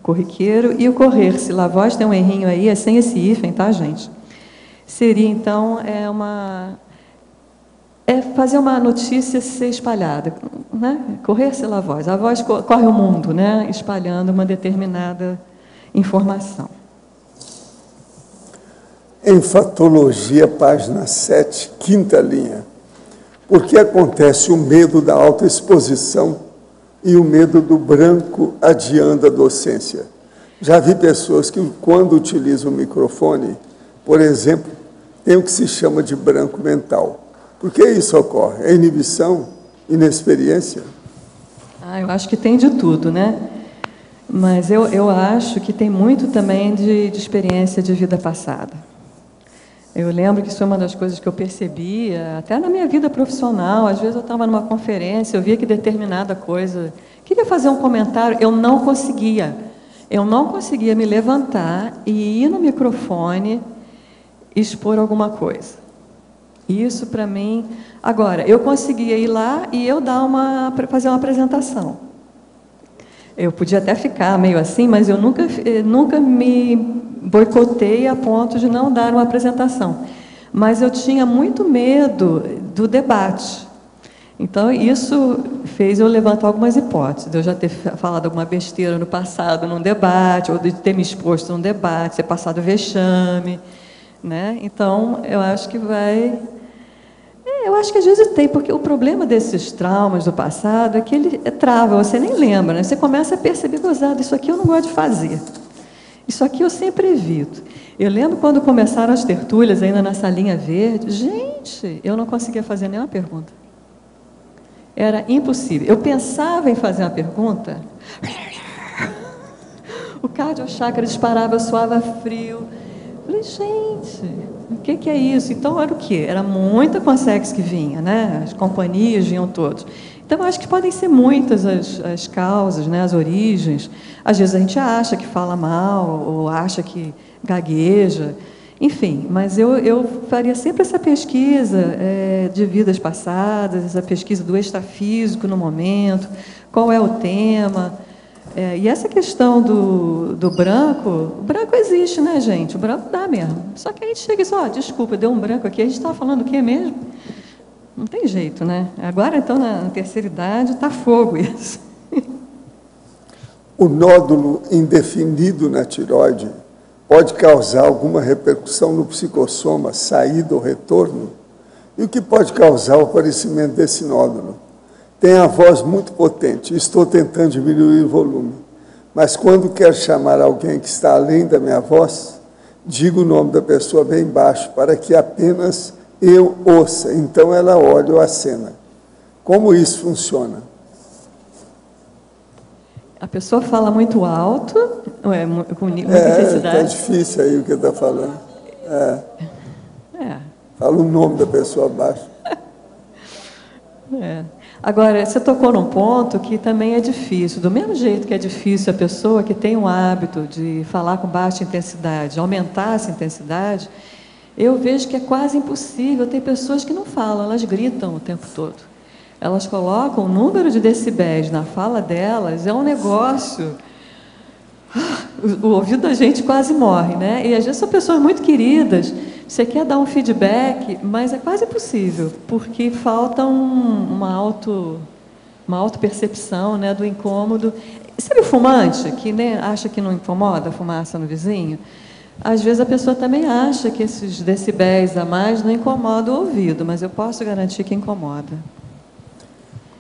corriqueiro. E o correr-se, la voz tem um errinho aí, é sem esse hífen, tá, gente? Seria, então, fazer uma notícia ser espalhada, né? Correr-se la voz. A voz corre o mundo, né? Espalhando uma determinada informação. Em Fatologia, página 7, quinta linha. Por que acontece o medo da autoexposição e o medo do branco adiando a docência? Já vi pessoas que, quando utilizam o microfone, por exemplo, tem o que se chama de branco mental. Por que isso ocorre? É inibição? Inexperiência? Eu acho que tem de tudo, né? Mas eu acho que tem muito também de experiência de vida passada. Eu lembro que isso é uma das coisas que eu percebia, até na minha vida profissional. Às vezes eu estava numa conferência, eu via que determinada coisa... Queria fazer um comentário, eu não conseguia. Eu não conseguia me levantar e ir no microfone expor alguma coisa. Isso, para mim... Agora, eu conseguia ir lá e eu fazer uma apresentação. Eu podia até ficar meio assim, mas eu nunca me boicotei a ponto de não dar uma apresentação. Mas eu tinha muito medo do debate. Então, isso fez eu levantar algumas hipóteses, de eu já ter falado alguma besteira no passado num debate, ou de ter me exposto num debate, ter passado vexame, né? Então, eu acho que eu acho que às vezes tem, porque o problema desses traumas do passado é que ele trava, você nem lembra, né? Você começa a perceber, gozado, isso aqui eu não gosto de fazer. Isso aqui eu sempre evito. Eu lembro quando começaram as tertúlias, ainda na salinha verde, gente, eu não conseguia fazer nenhuma pergunta. Era impossível. Eu pensava em fazer uma pergunta, o cardio-chakra disparava, eu suava frio. Falei, gente, o que é isso? Então, era o quê? Era muita Consex que vinha, né? As companhias vinham todos. Então, acho que podem ser muitas as causas, né? As origens. Às vezes a gente acha que fala mal, ou acha que gagueja, enfim. Mas eu faria sempre essa pesquisa de vidas passadas, essa pesquisa do extrafísico no momento, qual é o tema... e essa questão do branco, o branco existe, né, gente? O branco dá mesmo. Só que a gente chega e diz, desculpa, deu um branco aqui, a gente estava falando o quê mesmo? Não tem jeito, né? Agora, então, na terceira idade, está fogo isso. O nódulo indefinido na tireoide pode causar alguma repercussão no psicossoma, saída ou retorno? E o que pode causar o aparecimento desse nódulo? Tem a voz muito potente, estou tentando diminuir o volume, mas quando quero chamar alguém que está além da minha voz, digo o nome da pessoa bem baixo, para que apenas eu ouça, então ela olha ou acena. Como isso funciona? A pessoa fala muito alto, com muita intensidade. É difícil aí o que está falando. Fala o nome da pessoa baixo. Agora, você tocou num ponto que também é difícil. Do mesmo jeito que é difícil a pessoa que tem o hábito de falar com baixa intensidade, aumentar essa intensidade, eu vejo que é quase impossível. Tem pessoas que não falam, elas gritam o tempo todo. Elas colocam o número de decibéis na fala delas, é um negócio... O ouvido da gente quase morre, né? E às vezes são pessoas muito queridas, você quer dar um feedback, mas é quase impossível, porque falta uma auto-percepção, né, do incômodo. Sabe o fumante, que acha que não incomoda a fumaça no vizinho? Às vezes a pessoa também acha que esses decibéis a mais não incomodam o ouvido, mas eu posso garantir que incomoda.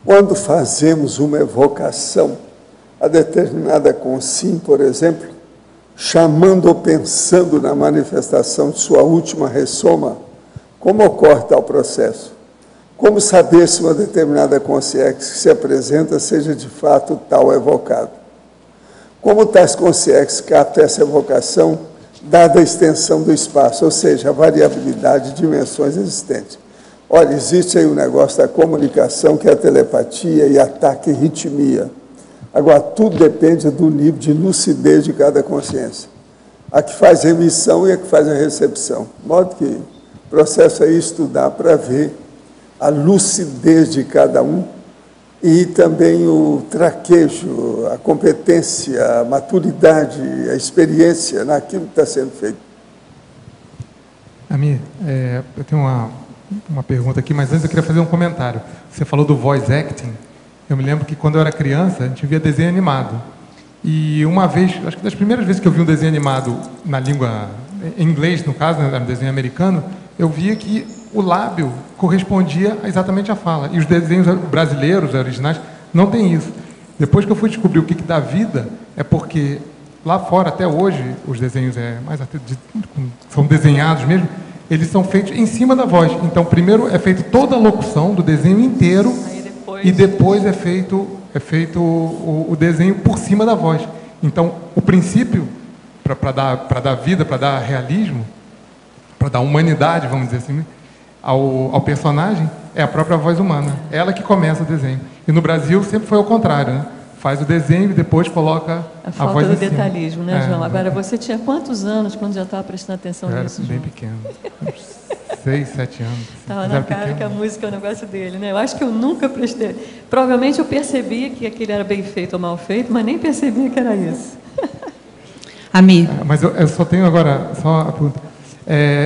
Quando fazemos uma evocação a determinada consim, por exemplo, chamando ou pensando na manifestação de sua última ressoma, como ocorre tal processo? Como saber se uma determinada consciência que se apresenta seja de fato tal evocado? Como tais consciências captam essa evocação, dada a extensão do espaço, ou seja, a variabilidade de dimensões existentes? Olha, existe aí o negócio da comunicação, que é a telepatia e ataque e ritmia. Agora, tudo depende do nível de lucidez de cada consciência. A que faz a emissão e a que faz a recepção. De modo que o processo é estudar para ver a lucidez de cada um e também o traquejo, a competência, a maturidade, a experiência naquilo que está sendo feito. Ami, eu tenho uma pergunta aqui, mas antes eu queria fazer um comentário. Você falou do voice acting. Eu me lembro que quando eu era criança, a gente via desenho animado. E uma vez, acho que das primeiras vezes que eu vi um desenho animado na língua, em inglês no caso, né, era um desenho americano, eu via que o lábio correspondia exatamente à fala. E os desenhos brasileiros, originais, não tem isso. Depois que eu fui descobrir o que dá vida, é porque lá fora, até hoje, os desenhos são desenhados mesmo, eles são feitos em cima da voz. Então, primeiro é feita toda a locução do desenho inteiro e depois é feito o desenho por cima da voz. Então, o princípio, para dar vida, para dar realismo, para dar humanidade, vamos dizer assim, ao personagem, é a própria voz humana. Ela que começa o desenho. E no Brasil sempre foi ao contrário, né? Faz o desenho e depois coloca a voz em cima. A falta do detalhismo, né, João? Agora, você tinha quantos anos quando já estava prestando atenção nisso, João? Eu era bem pequeno. 6, 7 anos. Estava na cara pequeno. Que a música é o negócio dele, né? Eu acho que eu nunca prestei. Provavelmente eu percebia que aquele era bem feito ou mal feito, mas nem percebia que era isso. Ami. Mas eu só tenho agora, só a pergunta.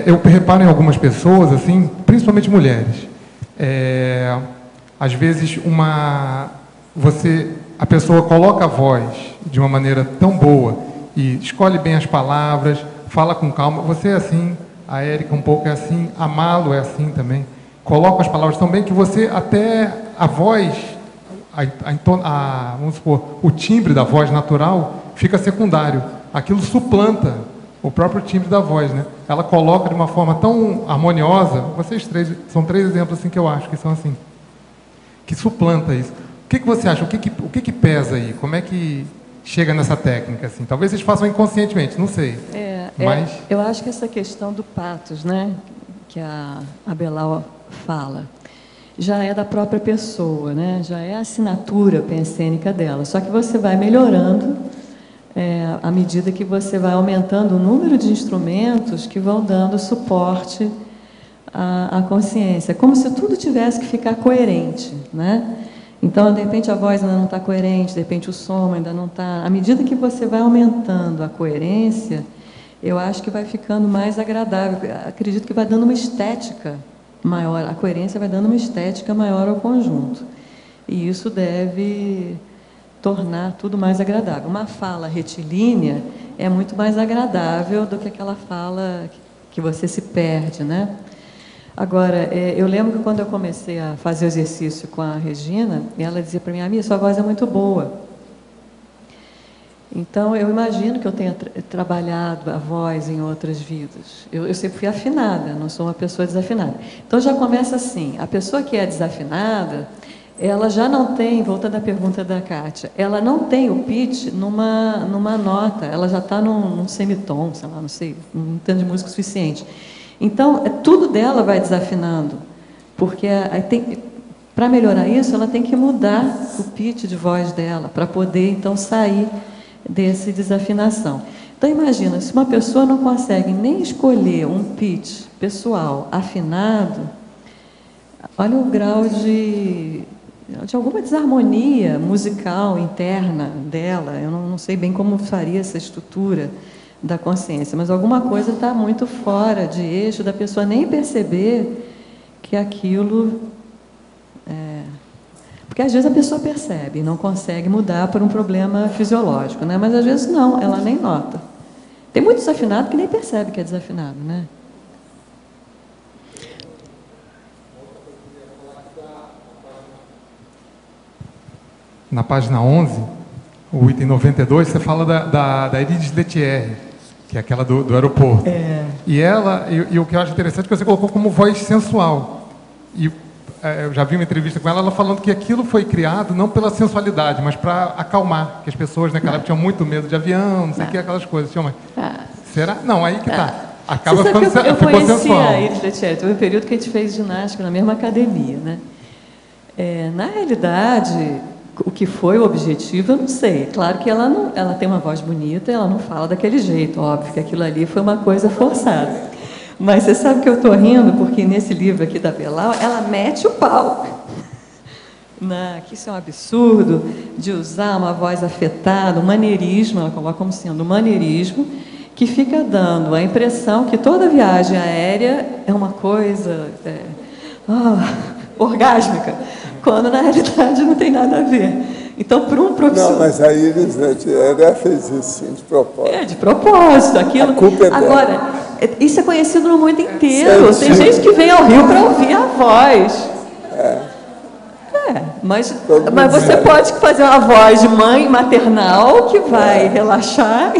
Eu reparo em algumas pessoas, assim, principalmente mulheres. Às vezes a pessoa coloca a voz de uma maneira tão boa e escolhe bem as palavras, fala com calma. Você é assim, a Érica um pouco é assim, a Malo é assim também. Coloca as palavras tão bem que você até a voz, vamos supor, o timbre da voz natural fica secundário. Aquilo suplanta o próprio timbre da voz, né? Ela coloca de uma forma tão harmoniosa. Vocês três, são 3 exemplos assim que eu acho que são assim, que suplanta isso. O que você acha? O que pesa aí? Como é que chega nessa técnica? Assim? Talvez vocês façam inconscientemente, não sei. Mas eu acho que essa questão do patos, né, que a Belau fala, já é da própria pessoa, né? Já é a assinatura pensênica dela. Só que você vai melhorando à medida que você vai aumentando o número de instrumentos que vão dando suporte à consciência. Como se tudo tivesse que ficar coerente, né? Então, de repente, a voz ainda não está coerente, de repente o som ainda não está... À medida que você vai aumentando a coerência, eu acho que vai ficando mais agradável. Acredito que vai dando uma estética maior, a coerência vai dando uma estética maior ao conjunto. E isso deve tornar tudo mais agradável. Uma fala retilínea é muito mais agradável do que aquela fala que você se perde, né? Agora, eu lembro que quando eu comecei a fazer o exercício com a Regina, ela dizia para mim, amiga, sua voz é muito boa. Então, eu imagino que eu tenha trabalhado a voz em outras vidas. Eu sempre fui afinada, não sou uma pessoa desafinada. Então, já começa assim, a pessoa que é desafinada, ela já não tem, voltando à pergunta da Kátia, ela não tem o pitch numa nota, ela já está num semitom, sei lá, não sei, não entendo de música o suficiente. Então, tudo dela vai desafinando, porque para melhorar isso, ela tem que mudar o pitch de voz dela, para poder, então, sair dessa desafinação. Então, imagina, se uma pessoa não consegue nem escolher um pitch pessoal afinado, olha o grau de alguma desarmonia musical interna dela. Eu não sei bem como faria essa estrutura da consciência, mas alguma coisa está muito fora de eixo da pessoa nem perceber que aquilo... Porque às vezes a pessoa percebe e não consegue mudar por um problema fisiológico, né? Mas às vezes não, ela nem nota. Tem muito desafinado que nem percebe que é desafinado, né? Na página 11, o item 92, você fala da Iris Letier, que é aquela do aeroporto. E ela, e o que eu acho interessante é que você colocou como voz sensual. E eu já vi uma entrevista com ela, ela falando que aquilo foi criado não pela sensualidade, mas para acalmar, que as pessoas naquela época tinham muito medo de avião, não sei o que, aquelas coisas. Será? Não, aí que tá. Acaba ficando sensual. Eu conhecia a Iris Letieri, teve um período que a gente fez ginástica na mesma academia, né? Na realidade, o que foi o objetivo, eu não sei. Claro que ela tem uma voz bonita, ela não fala daquele jeito, óbvio que aquilo ali foi uma coisa forçada. Mas você sabe que eu estou rindo, porque nesse livro aqui da Belau, ela mete o pau. Que isso é um absurdo, de usar uma voz afetada, um maneirismo, ela coloca como sendo um maneirismo, que fica dando a impressão que toda viagem aérea é uma coisa orgásmica, quando na realidade não tem nada a ver. Então, para um professor... Não, mas a Iris Letieri fez isso sim, de propósito. De propósito. Aquilo... A culpa é dela. Agora, isso é conhecido no mundo inteiro. Tem gente que vem ao Rio para ouvir a voz. Mas você pode fazer uma voz de mãe maternal que vai relaxar.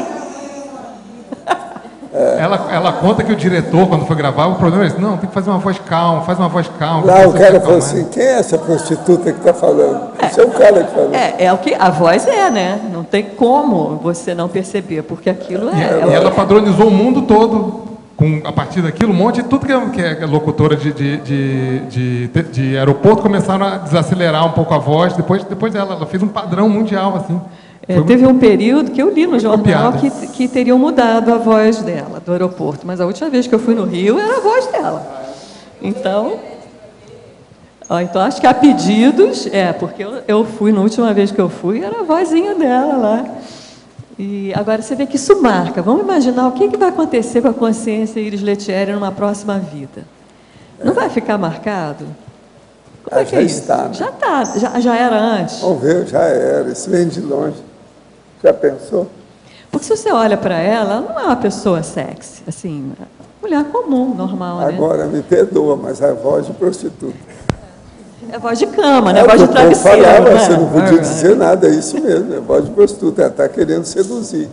Ela conta que o diretor, quando foi gravar, o problema é esse. Não, tem que fazer uma voz calma, faz uma voz calma. Lá o cara falou assim, quem é essa prostituta que está falando? Esse é o cara que falou. É o que a voz né? Não tem como você não perceber, porque aquilo E ela padronizou o mundo todo a partir daquilo, um monte de tudo que é locutora de aeroporto começaram a desacelerar um pouco a voz. Depois dela, ela fez um padrão mundial, assim. Teve um período que eu li no jornal que teriam mudado a voz dela, do aeroporto. Mas a última vez que eu fui no Rio, era a voz dela. Então acho que há pedidos... porque eu fui, na última vez que eu fui, era a vozinha dela lá. E agora você vê que isso marca. Vamos imaginar o que vai acontecer com a consciência Iris Letieri numa próxima vida. Não vai ficar marcado? Como é que já é isso? Está. Né? Já está. Já era antes. Vamos ver, já era. Isso vem de longe. Já pensou? Porque se você olha para ela não é uma pessoa sexy, assim, mulher comum, normal, né? Agora, me perdoa, mas a voz de prostituta. É voz de cama, né? É voz de travesseiro. Falava, né? Você não podia dizer nada, é isso mesmo, é voz de prostituta, ela está querendo seduzir.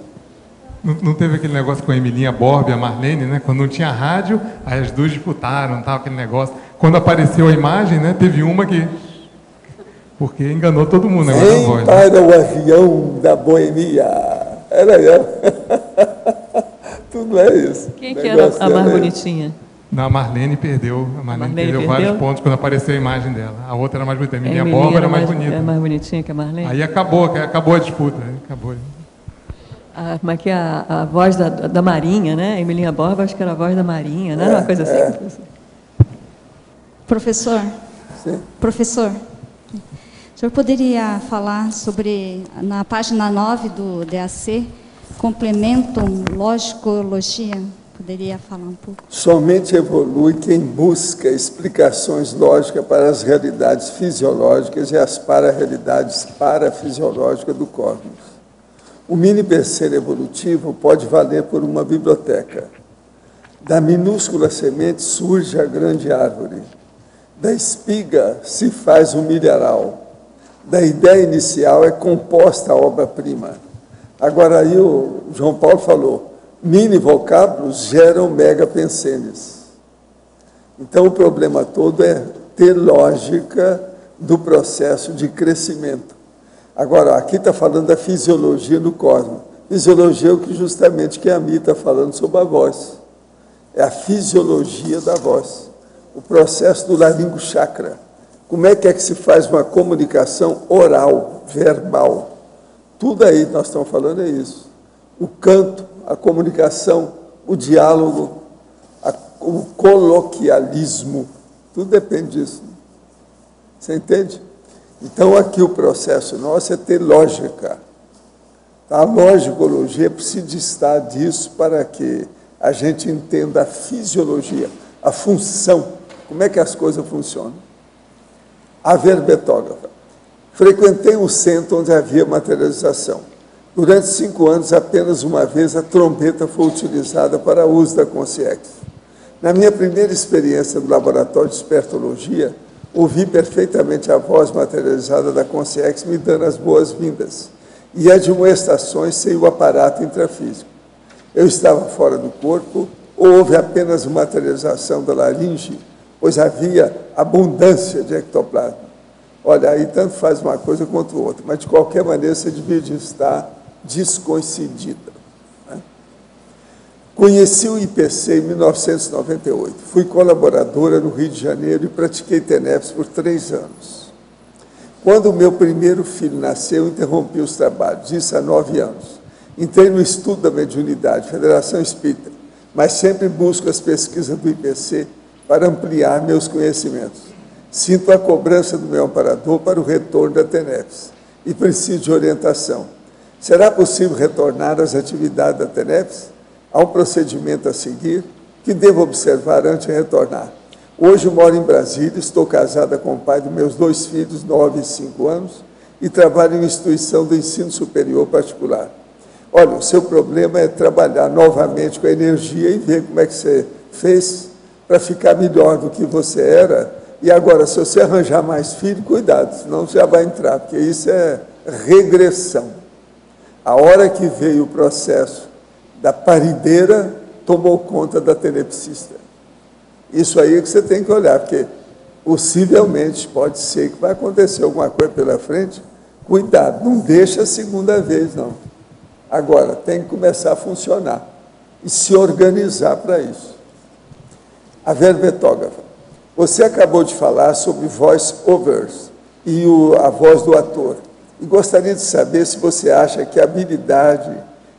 Não teve aquele negócio com a Emilinha Borba e a Marlene, né? Quando não tinha rádio, aí as duas disputaram, tal, aquele negócio. Quando apareceu a imagem, né? Teve uma que... Porque enganou todo mundo. Vem voz, para né? O avião da boemia. Era eu. Tudo é isso. Quem que era a mais bonitinha? Não, a Marlene perdeu. A Marlene perdeu vários pontos quando apareceu a imagem dela. A outra era mais bonita. A Emilinha Borba era mais bonita. É mais bonitinha que a Marlene? Aí acabou a disputa. Acabou. Como é que é a voz da Marinha, né? A Emilinha Borba, acho que era a voz da Marinha, não era uma coisa assim? Professor? Sim. Professor, o senhor poderia falar sobre, na página 9 do DAC, complementum logicologia? Poderia falar um pouco? Somente evolui quem busca explicações lógicas para as realidades fisiológicas e as para-realidades parafisiológicas do cosmos. O mini-PC evolutivo pode valer por uma biblioteca. Da minúscula semente surge a grande árvore. Da espiga se faz o milharal. Da ideia inicial é composta a obra-prima. Agora aí o João Paulo falou, mini vocábulos geram mega pensenes. Então o problema todo é ter lógica do processo de crescimento. Agora, aqui está falando da fisiologia do cosmos. Fisiologia é o que justamente que a Mi está falando sobre a voz. É a fisiologia da voz. O processo do laringochakra. Como é que se faz uma comunicação oral, verbal? Tudo aí nós estamos falando é isso. O canto, a comunicação, o diálogo, o coloquialismo, tudo depende disso. Você entende? Então, aqui o processo nosso é ter lógica. A logicologia precisa estar disso para que a gente entenda a fisiologia, a função, como é que as coisas funcionam. A verbetógrafa. Frequentei um centro onde havia materialização. Durante 5 anos, apenas uma vez a trombeta foi utilizada para uso da Consciex. Na minha primeira experiência no laboratório de espertologia, ouvi perfeitamente a voz materializada da Consciex me dando as boas-vindas, e admoestações sem o aparato intrafísico. Eu estava fora do corpo, houve apenas materialização da laringe, pois havia abundância de ectoplasma. Olha, aí tanto faz uma coisa quanto outra, mas de qualquer maneira você devia estar descoincidida. Né? Conheci o IPC em 1998, fui colaboradora no Rio de Janeiro e pratiquei TENEPS por 3 anos. Quando o meu primeiro filho nasceu, interrompi os trabalhos, isso há 9 anos. Entrei no estudo da mediunidade, Federação Espírita, mas sempre busco as pesquisas do IPC para ampliar meus conhecimentos. Sinto a cobrança do meu amparador para o retorno da TENEPS e preciso de orientação. Será possível retornar às atividades da TENEPS? Há um procedimento a seguir que devo observar antes de retornar. Hoje eu moro em Brasília, estou casada com o pai dos meus 2 filhos, 9 e 5 anos, e trabalho em uma instituição de ensino superior particular. Olha, o seu problema é trabalhar novamente com a energia e ver como é que você fez para ficar melhor do que você era. E agora, se você arranjar mais filho, cuidado, senão você já vai entrar, porque isso é regressão. A hora que veio o processo da parideira, tomou conta da tenepsista. Isso aí é que você tem que olhar, porque possivelmente pode ser que vai acontecer alguma coisa pela frente. Cuidado, não deixa a segunda vez, não. Agora, tem que começar a funcionar e se organizar para isso. A verbetógrafa. Você acabou de falar sobre voice-overs e a voz do ator. E gostaria de saber se você acha que a habilidade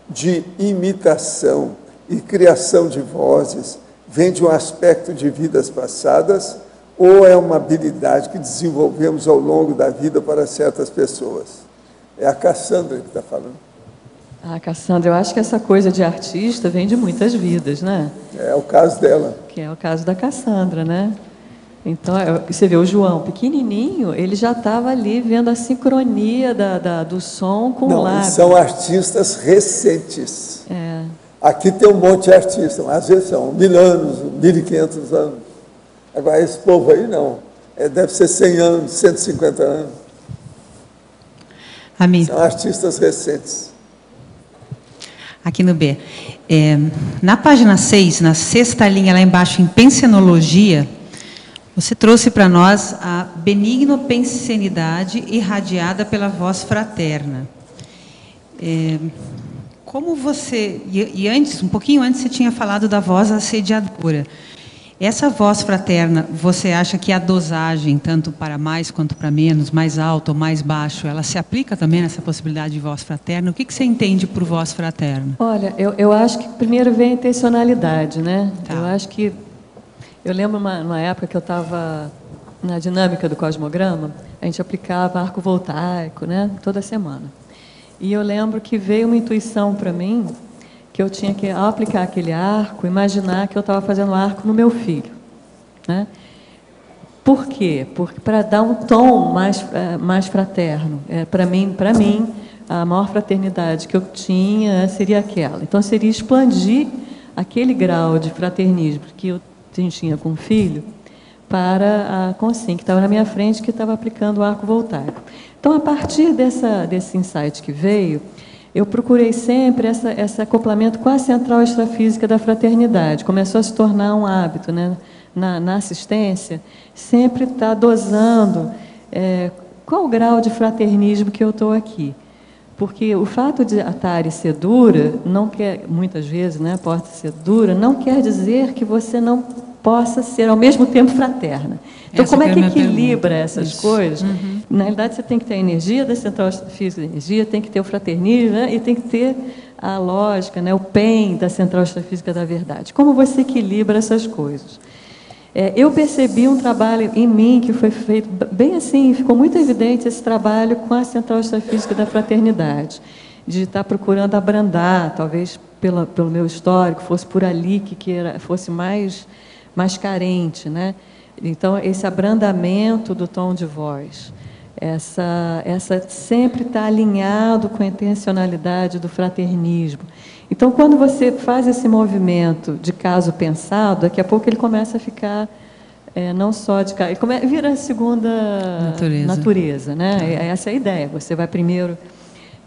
de imitação e criação de vozes vem de um aspecto de vidas passadas ou é uma habilidade que desenvolvemos ao longo da vida para certas pessoas. É a Cassandra que está falando. Ah, Cassandra, eu acho que essa coisa de artista vem de muitas vidas, né? É o caso dela. Que é o caso da Cassandra, né? Então, você vê o João, pequenininho, ele já estava ali vendo a sincronia do som com o lábio. São artistas recentes. É. Aqui tem um monte de artistas, às vezes são 1000 anos, 1500 anos. Agora, esse povo aí não. Deve ser 100 anos, 150 anos. Amém. São artistas recentes. Aqui no B. Na página 6, na 6ª linha, lá embaixo, em pensenologia, você trouxe para nós a benignopensenidade irradiada pela voz fraterna. Como você... E antes, um pouquinho antes, você tinha falado da voz assediadora. Essa voz fraterna, você acha que a dosagem, tanto para mais quanto para menos, mais alto ou mais baixo, ela se aplica também nessa possibilidade de voz fraterna? O que você entende por voz fraterna? Olha, eu acho que primeiro vem a intencionalidade, né? Tá. Eu acho que... Eu lembro uma época que eu estava na dinâmica do cosmograma, a gente aplicava arco voltaico, né? Toda semana. E eu lembro que veio uma intuição para mim que eu tinha que, ao aplicar aquele arco, imaginar que eu estava fazendo arco no meu filho. Né? Por quê? Porque para dar um tom mais fraterno. Para mim, a maior fraternidade que eu tinha seria aquela. Então, seria expandir aquele grau de fraternismo que eu tinha com o filho para a Consim, que estava na minha frente, que estava aplicando o arco voltaico. Então, a partir desse insight que veio, eu procurei sempre esse acoplamento com a central extrafísica da fraternidade. Começou a se tornar um hábito, né? Na assistência, sempre está dosando qual o grau de fraternismo que eu estou aqui. Porque o fato de a Tare ser dura, não quer, muitas vezes, né, a porta ser dura, não quer dizer que você não possa ser ao mesmo tempo fraterna. Então, como é que equilibra essas coisas? Uhum. Na realidade, você tem que ter a energia da central extrafísica da energia, tem que ter o fraternismo, né? E tem que ter a lógica, né? O PEN da central extrafísica da verdade. Como você equilibra essas coisas? Eu percebi um trabalho em mim que foi feito bem assim, ficou muito evidente esse trabalho com a central extrafísica da fraternidade, de estar procurando abrandar, talvez pelo meu histórico, fosse por ali fosse mais carente, né? Então, esse abrandamento do tom de voz, essa sempre está alinhado com a intencionalidade do fraternismo. Então, quando você faz esse movimento de caso pensado, daqui a pouco ele começa a ficar não só de caso, ele vira a segunda natureza, né? Essa é a ideia. Você vai primeiro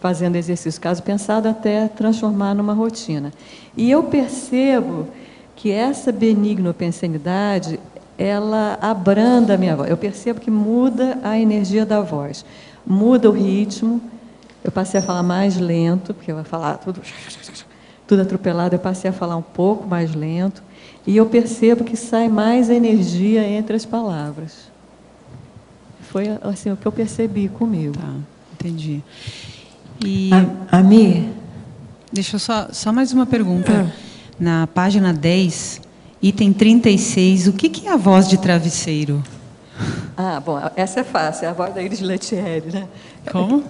fazendo exercício caso pensado até transformar numa rotina. E eu percebo que essa benignopensenidade ela abranda a minha voz. Eu percebo que muda a energia da voz, muda o ritmo. Eu passei a falar mais lento, porque eu ia falar tudo atropelado, eu passei a falar um pouco mais lento, e eu percebo que sai mais energia entre as palavras. Foi assim o que eu percebi comigo. Tá, entendi. E Ami? Deixa eu só mais uma pergunta. Na página 10, item 36, o que é a voz de travesseiro? Bom, essa é fácil, é a voz da Iris Lettieri, né? Como?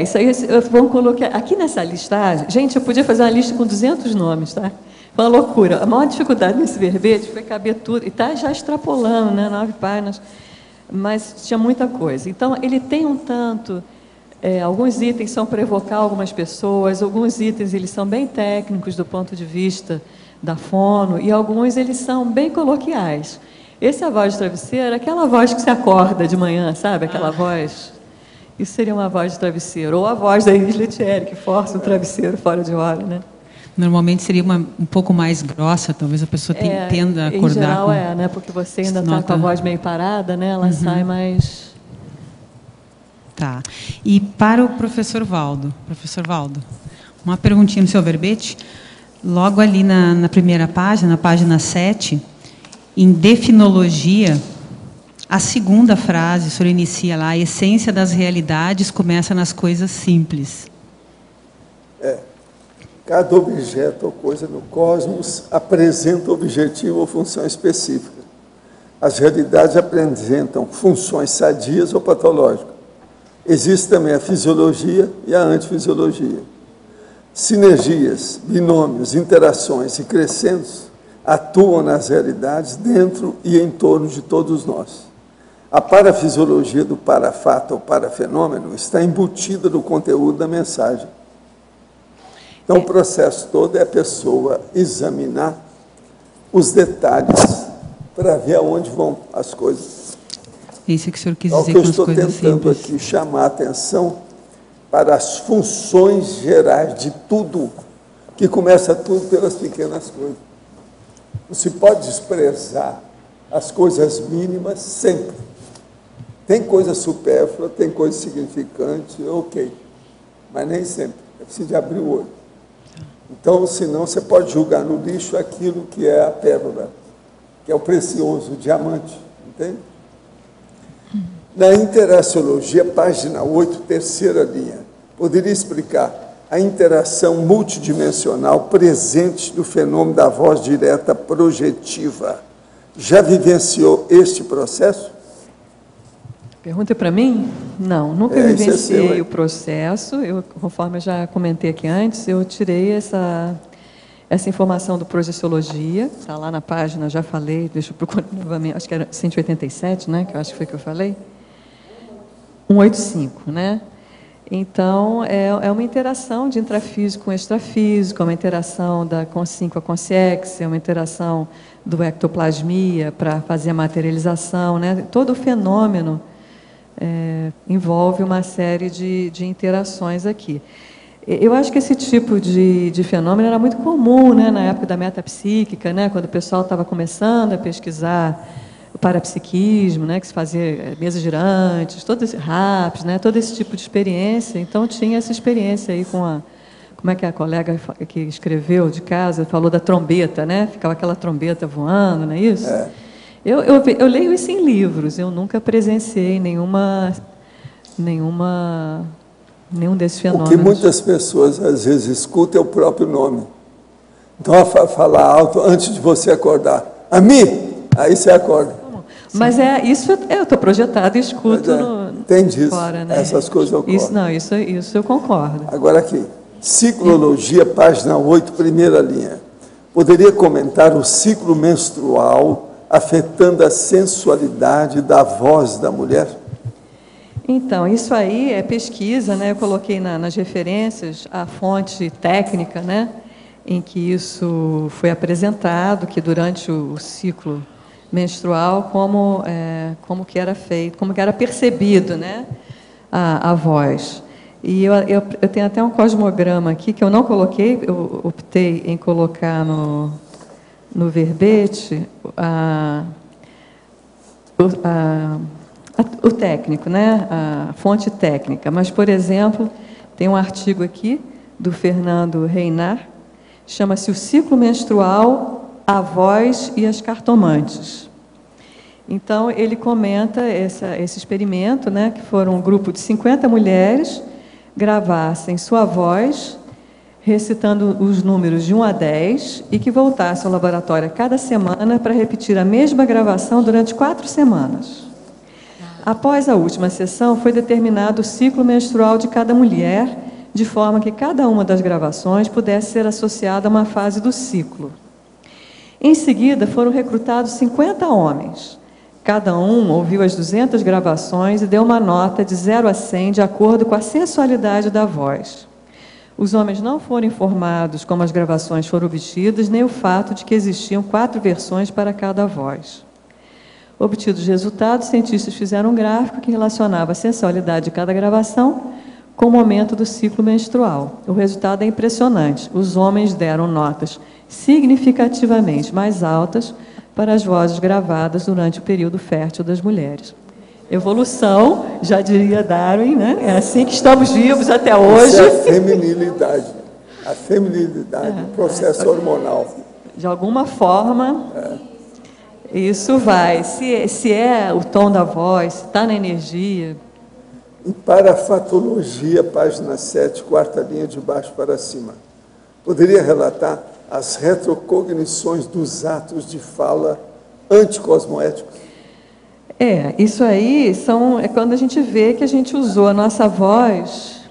Isso aí, vamos colocar aqui nessa listagem. Gente, eu podia fazer uma lista com 200 nomes, tá? Foi uma loucura. A maior dificuldade nesse verbete foi caber tudo, e está já extrapolando, né? 9 páginas, mas tinha muita coisa. Então, ele tem um tanto... alguns itens são para evocar algumas pessoas, alguns itens eles são bem técnicos do ponto de vista da fono, e alguns eles são bem coloquiais. Esse é a voz de travesseiro, aquela voz que se acorda de manhã, sabe? Aquela voz... Isso seria uma voz de travesseiro. Ou a voz da Iris Lettieri, que força o travesseiro fora de hora, né? Normalmente seria um pouco mais grossa, talvez a pessoa tenda a acordar. Em geral né? Porque você ainda está com a voz meio parada, né? Ela sai mais... Tá. E para o professor Valdo, uma perguntinha no seu verbete. Logo ali na primeira página, na página 7, em definologia, a segunda frase, o senhor inicia lá, a essência das realidades começa nas coisas simples. Cada objeto ou coisa no cosmos apresenta objetivo ou função específica. As realidades apresentam funções sadias ou patológicas. Existe também a fisiologia e a antifisiologia. Sinergias, binômios, interações e crescendos atuam nas realidades dentro e em torno de todos nós. A parafisiologia do parafato ou parafenômeno está embutida no conteúdo da mensagem. Então, o processo todo é a pessoa examinar os detalhes para ver aonde vão as coisas. Isso que o senhor quis Então, dizer que eu com as estou coisas tentando simples. aqui chamar a atenção para as funções gerais de tudo, que começa tudo pelas pequenas coisas. Não se pode desprezar as coisas mínimas sempre. Tem coisa supérflua, tem coisa significante, ok, mas nem sempre. É preciso de abrir o olho. Então, senão você pode julgar no lixo aquilo que é a pérola, que é o precioso, o diamante, entende? Na interaciologia, página 8, terceira linha, poderia explicar a interação multidimensional presente no fenômeno da voz direta projetiva. Já vivenciou este processo? Pergunta para mim? Não, nunca vivenciei o processo. Conforme eu já comentei aqui antes, eu tirei essa informação do Projeciologia, está lá na página, já falei, deixa eu procurar novamente, acho que era 187, né, que eu acho que foi que eu falei. 185, né? Então, é uma interação de intrafísico com extrafísico, é uma interação da CON5 com a CONSEX, é uma interação do ectoplasmia para fazer a materialização, né? Todo o fenômeno envolve uma série de interações aqui. Eu acho que esse tipo de fenômeno era muito comum, né, na época da metapsíquica, né, quando o pessoal estava começando a pesquisar o parapsiquismo, né, que se fazia mesas girantes, todos esses RAPs, né, todo esse tipo de experiência. Então, tinha essa experiência aí com como é que a colega que escreveu de casa falou da trombeta, né? Ficava aquela trombeta voando, não é isso? Eu leio isso em livros, eu nunca presenciei nenhum desses fenômenos. O que muitas pessoas, às vezes, escutam é o próprio nome. Então, a falar alto antes de você acordar. Ami! Aí você acorda. Mas isso eu estou projetado e escuto tem disso, fora, né? Essas coisas ocorrem. Isso eu concordo. Agora aqui, ciclologia, página 8, primeira linha. Poderia comentar o ciclo menstrual afetando a sensualidade da voz da mulher? Então, isso aí é pesquisa, né? Eu coloquei nas referências a fonte técnica, né? Em que isso foi apresentado, que durante o ciclo menstrual, como que era feito, como que era percebido, né? A voz. E eu tenho até um cosmograma aqui, que eu não coloquei, eu optei em colocar no verbete o técnico, né? A fonte técnica. Mas, por exemplo, tem um artigo aqui do Fernando Reinart, chama-se O Ciclo Menstrual, a Voz e as Cartomantes. Então, ele comenta esse experimento, né, que foram um grupo de 50 mulheres gravassem sua voz, recitando os números de 1 a 10, e que voltassem ao laboratório a cada semana para repetir a mesma gravação durante 4 semanas. Após a última sessão, foi determinado o ciclo menstrual de cada mulher, de forma que cada uma das gravações pudesse ser associada a uma fase do ciclo. Em seguida, foram recrutados 50 homens. Cada um ouviu as 200 gravações e deu uma nota de 0 a 100 de acordo com a sensualidade da voz. Os homens não foram informados como as gravações foram obtidas, nem o fato de que existiam 4 versões para cada voz. Obtidos os resultados, os cientistas fizeram um gráfico que relacionava a sensualidade de cada gravação com o momento do ciclo menstrual. O resultado é impressionante. Os homens deram notas significativamente mais altas para as vozes gravadas durante o período fértil das mulheres. Evolução, já diria Darwin, né? É assim que estamos vivos até hoje. Isso é a feminilidade, o processo hormonal. De alguma forma, isso vai. Se é o tom da voz, se está na energia. Em Parafatologia, página 7, 4ª linha de baixo para cima. Poderia relatar as retrocognições dos atos de fala anticosmoéticos? Isso aí é quando a gente vê que a gente usou a nossa voz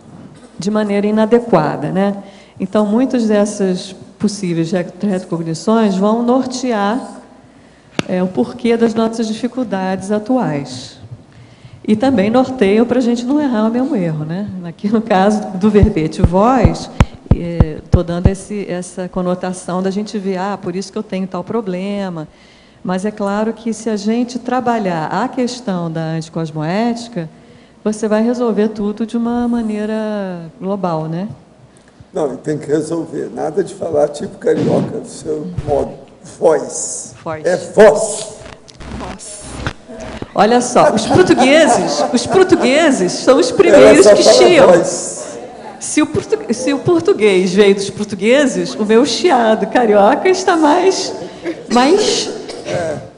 de maneira inadequada, né? Então, muitas dessas possíveis retrocognições vão nortear o porquê das nossas dificuldades atuais. E também norteiam para a gente não errar o mesmo erro, né? Aqui no caso do verbete voz, estou dando essa conotação da gente ver, por isso que eu tenho tal problema. Mas é claro que se a gente trabalhar a questão da anticosmoética, você vai resolver tudo de uma maneira global, né? Não, tem que resolver. Nada de falar tipo carioca, do seu modo. Voz. É voz. Olha só, os portugueses são os primeiros que chiam. Se o português veio dos portugueses, o meu chiado carioca está mais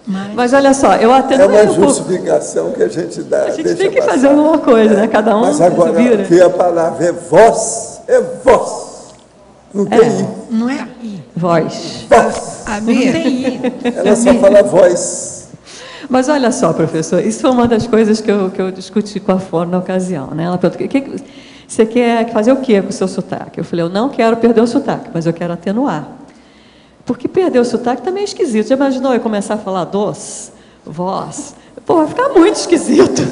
mas olha só, eu atenuei uma justificação que a gente dá. A gente tem que fazer alguma coisa, né? Cada um. Mas agora, que a palavra é voz. Não tem I. Não é I. Voz. Não tem I. Ela só fala voz. Mas olha só, professor, isso foi uma das coisas que eu discuti com a Flor na ocasião, né? Ela perguntou, você quer fazer o quê com o seu sotaque? Eu falei, eu não quero perder o sotaque, mas eu quero atenuar. Porque perder o sotaque também é esquisito. Já imaginou eu começar a falar doce, voz? Pô, vai ficar muito esquisito.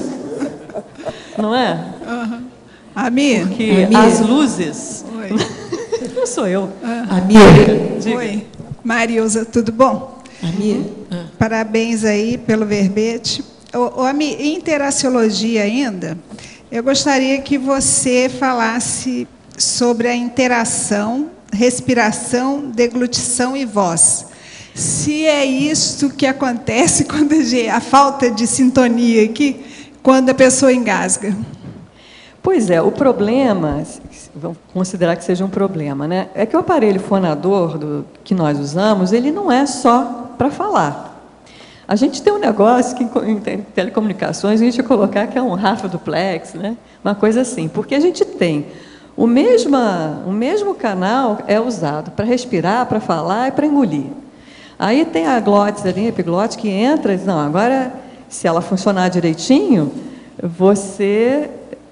Não é? Porque as luzes... Oi. Não sou eu. Oi. Marilza, tudo bom? Parabéns aí pelo verbete. Em interaciologia ainda, eu gostaria que você falasse sobre a interação, respiração, deglutição e voz. Se é isto que acontece quando a falta de sintonia aqui, quando a pessoa engasga. Pois é, o problema, vamos considerar que seja um problema, né? É que o aparelho fonador que nós usamos, ele não é só para falar. A gente tem um negócio que em telecomunicações a gente vai colocar que é um Rafa Duplex, né? Uma coisa assim, porque a gente tem o mesmo canal é usado para respirar, para falar e para engolir. Aí tem a glotis ali, a epiglote, que entra e diz, não, agora, se ela funcionar direitinho,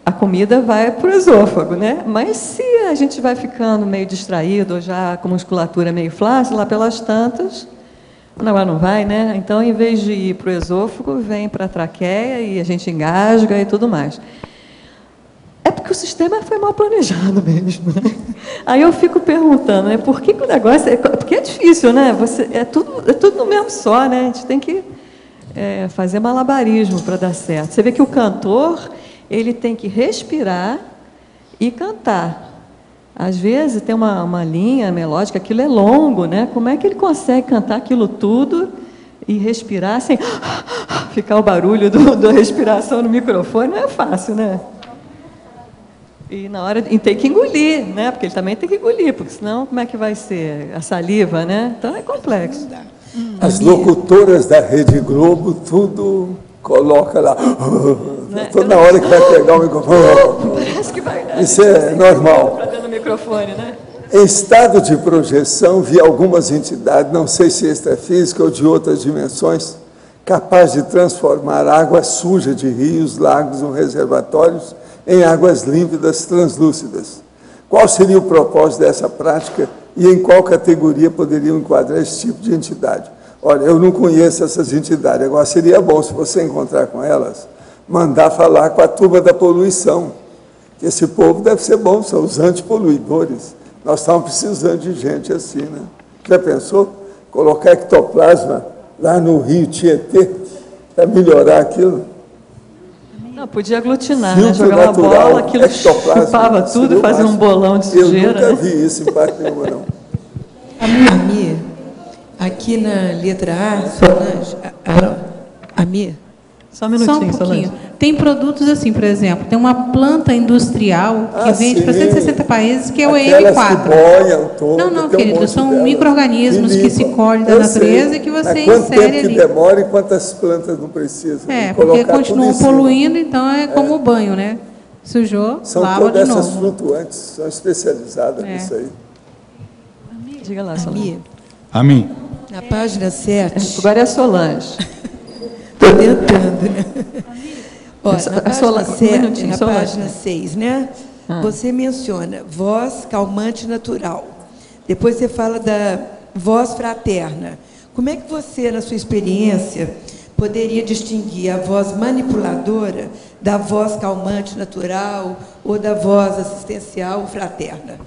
a comida vai para o esôfago, né? Mas se a gente vai ficando meio distraído, ou já com musculatura meio flácida, lá pelas tantas, o negócio não vai, né? Então, em vez de ir para o esôfago, vem para a traqueia e a gente engasga e tudo mais. É porque o sistema foi mal planejado mesmo, né? Aí eu fico perguntando, né? Por que o negócio... Porque é difícil, né? É tudo no mesmo só, né? A gente tem que fazer malabarismo para dar certo. Você vê que o cantor, ele tem que respirar e cantar. Às vezes tem uma linha melódica, aquilo é longo, né? Como é que ele consegue cantar aquilo tudo E respirar sem ficar o barulho da respiração no microfone não é fácil, né? E na hora e tem que engolir, né? Porque ele também tem que engolir, porque senão como é que vai ser a saliva, né? Então é complexo. As locutoras da Rede Globo, tudo coloca lá. Toda hora que vai pegar o microfone. Parece que vai. Isso é normal. Para dentro do microfone, né? Em estado de projeção, vi algumas entidades, não sei se extrafísica ou de outras dimensões, capazes de transformar água suja de rios, lagos ou reservatórios em águas límpidas, translúcidas. Qual seria o propósito dessa prática e em qual categoria poderiam enquadrar esse tipo de entidade? Olha, eu não conheço essas entidades, agora seria bom, se você encontrar com elas, mandar falar com a turma da poluição. Esse povo deve ser bom, são os antipoluidores. Nós estamos precisando de gente assim, né? Já pensou? Colocar ectoplasma lá no rio Tietê para melhorar aquilo? Não, podia aglutinar, né? Jogar uma bola, aquilo chupava tudo e fazia um bolão de sujeira. Eu nunca vi isso em parte nenhuma, não. Amir, aqui na letra A, Solange, Amir. Só um minutinho, Só um pouquinho. Solange. Tem produtos assim, por exemplo, tem uma planta industrial que vende para 160 países, que é o EM4. Que boiam todo, não, querido, são micro-organismos que se colhem da natureza e que você quanto insere tempo ali. que demora e quantas plantas não precisam? Porque continuam poluindo, então é como o banho, né? Sujou, são lava todas de essas novo. flutuantes, são especializadas nisso aí. Diga lá, Solange. A mim. Na página 7. Agora é a Solange. Estou tentando, né? Ó, na página 7, na Solange. página 6, né? Você menciona voz calmante natural. Depois você fala da voz fraterna. Como é que você, na sua experiência, poderia distinguir a voz manipuladora da voz calmante natural ou da voz assistencial fraterna?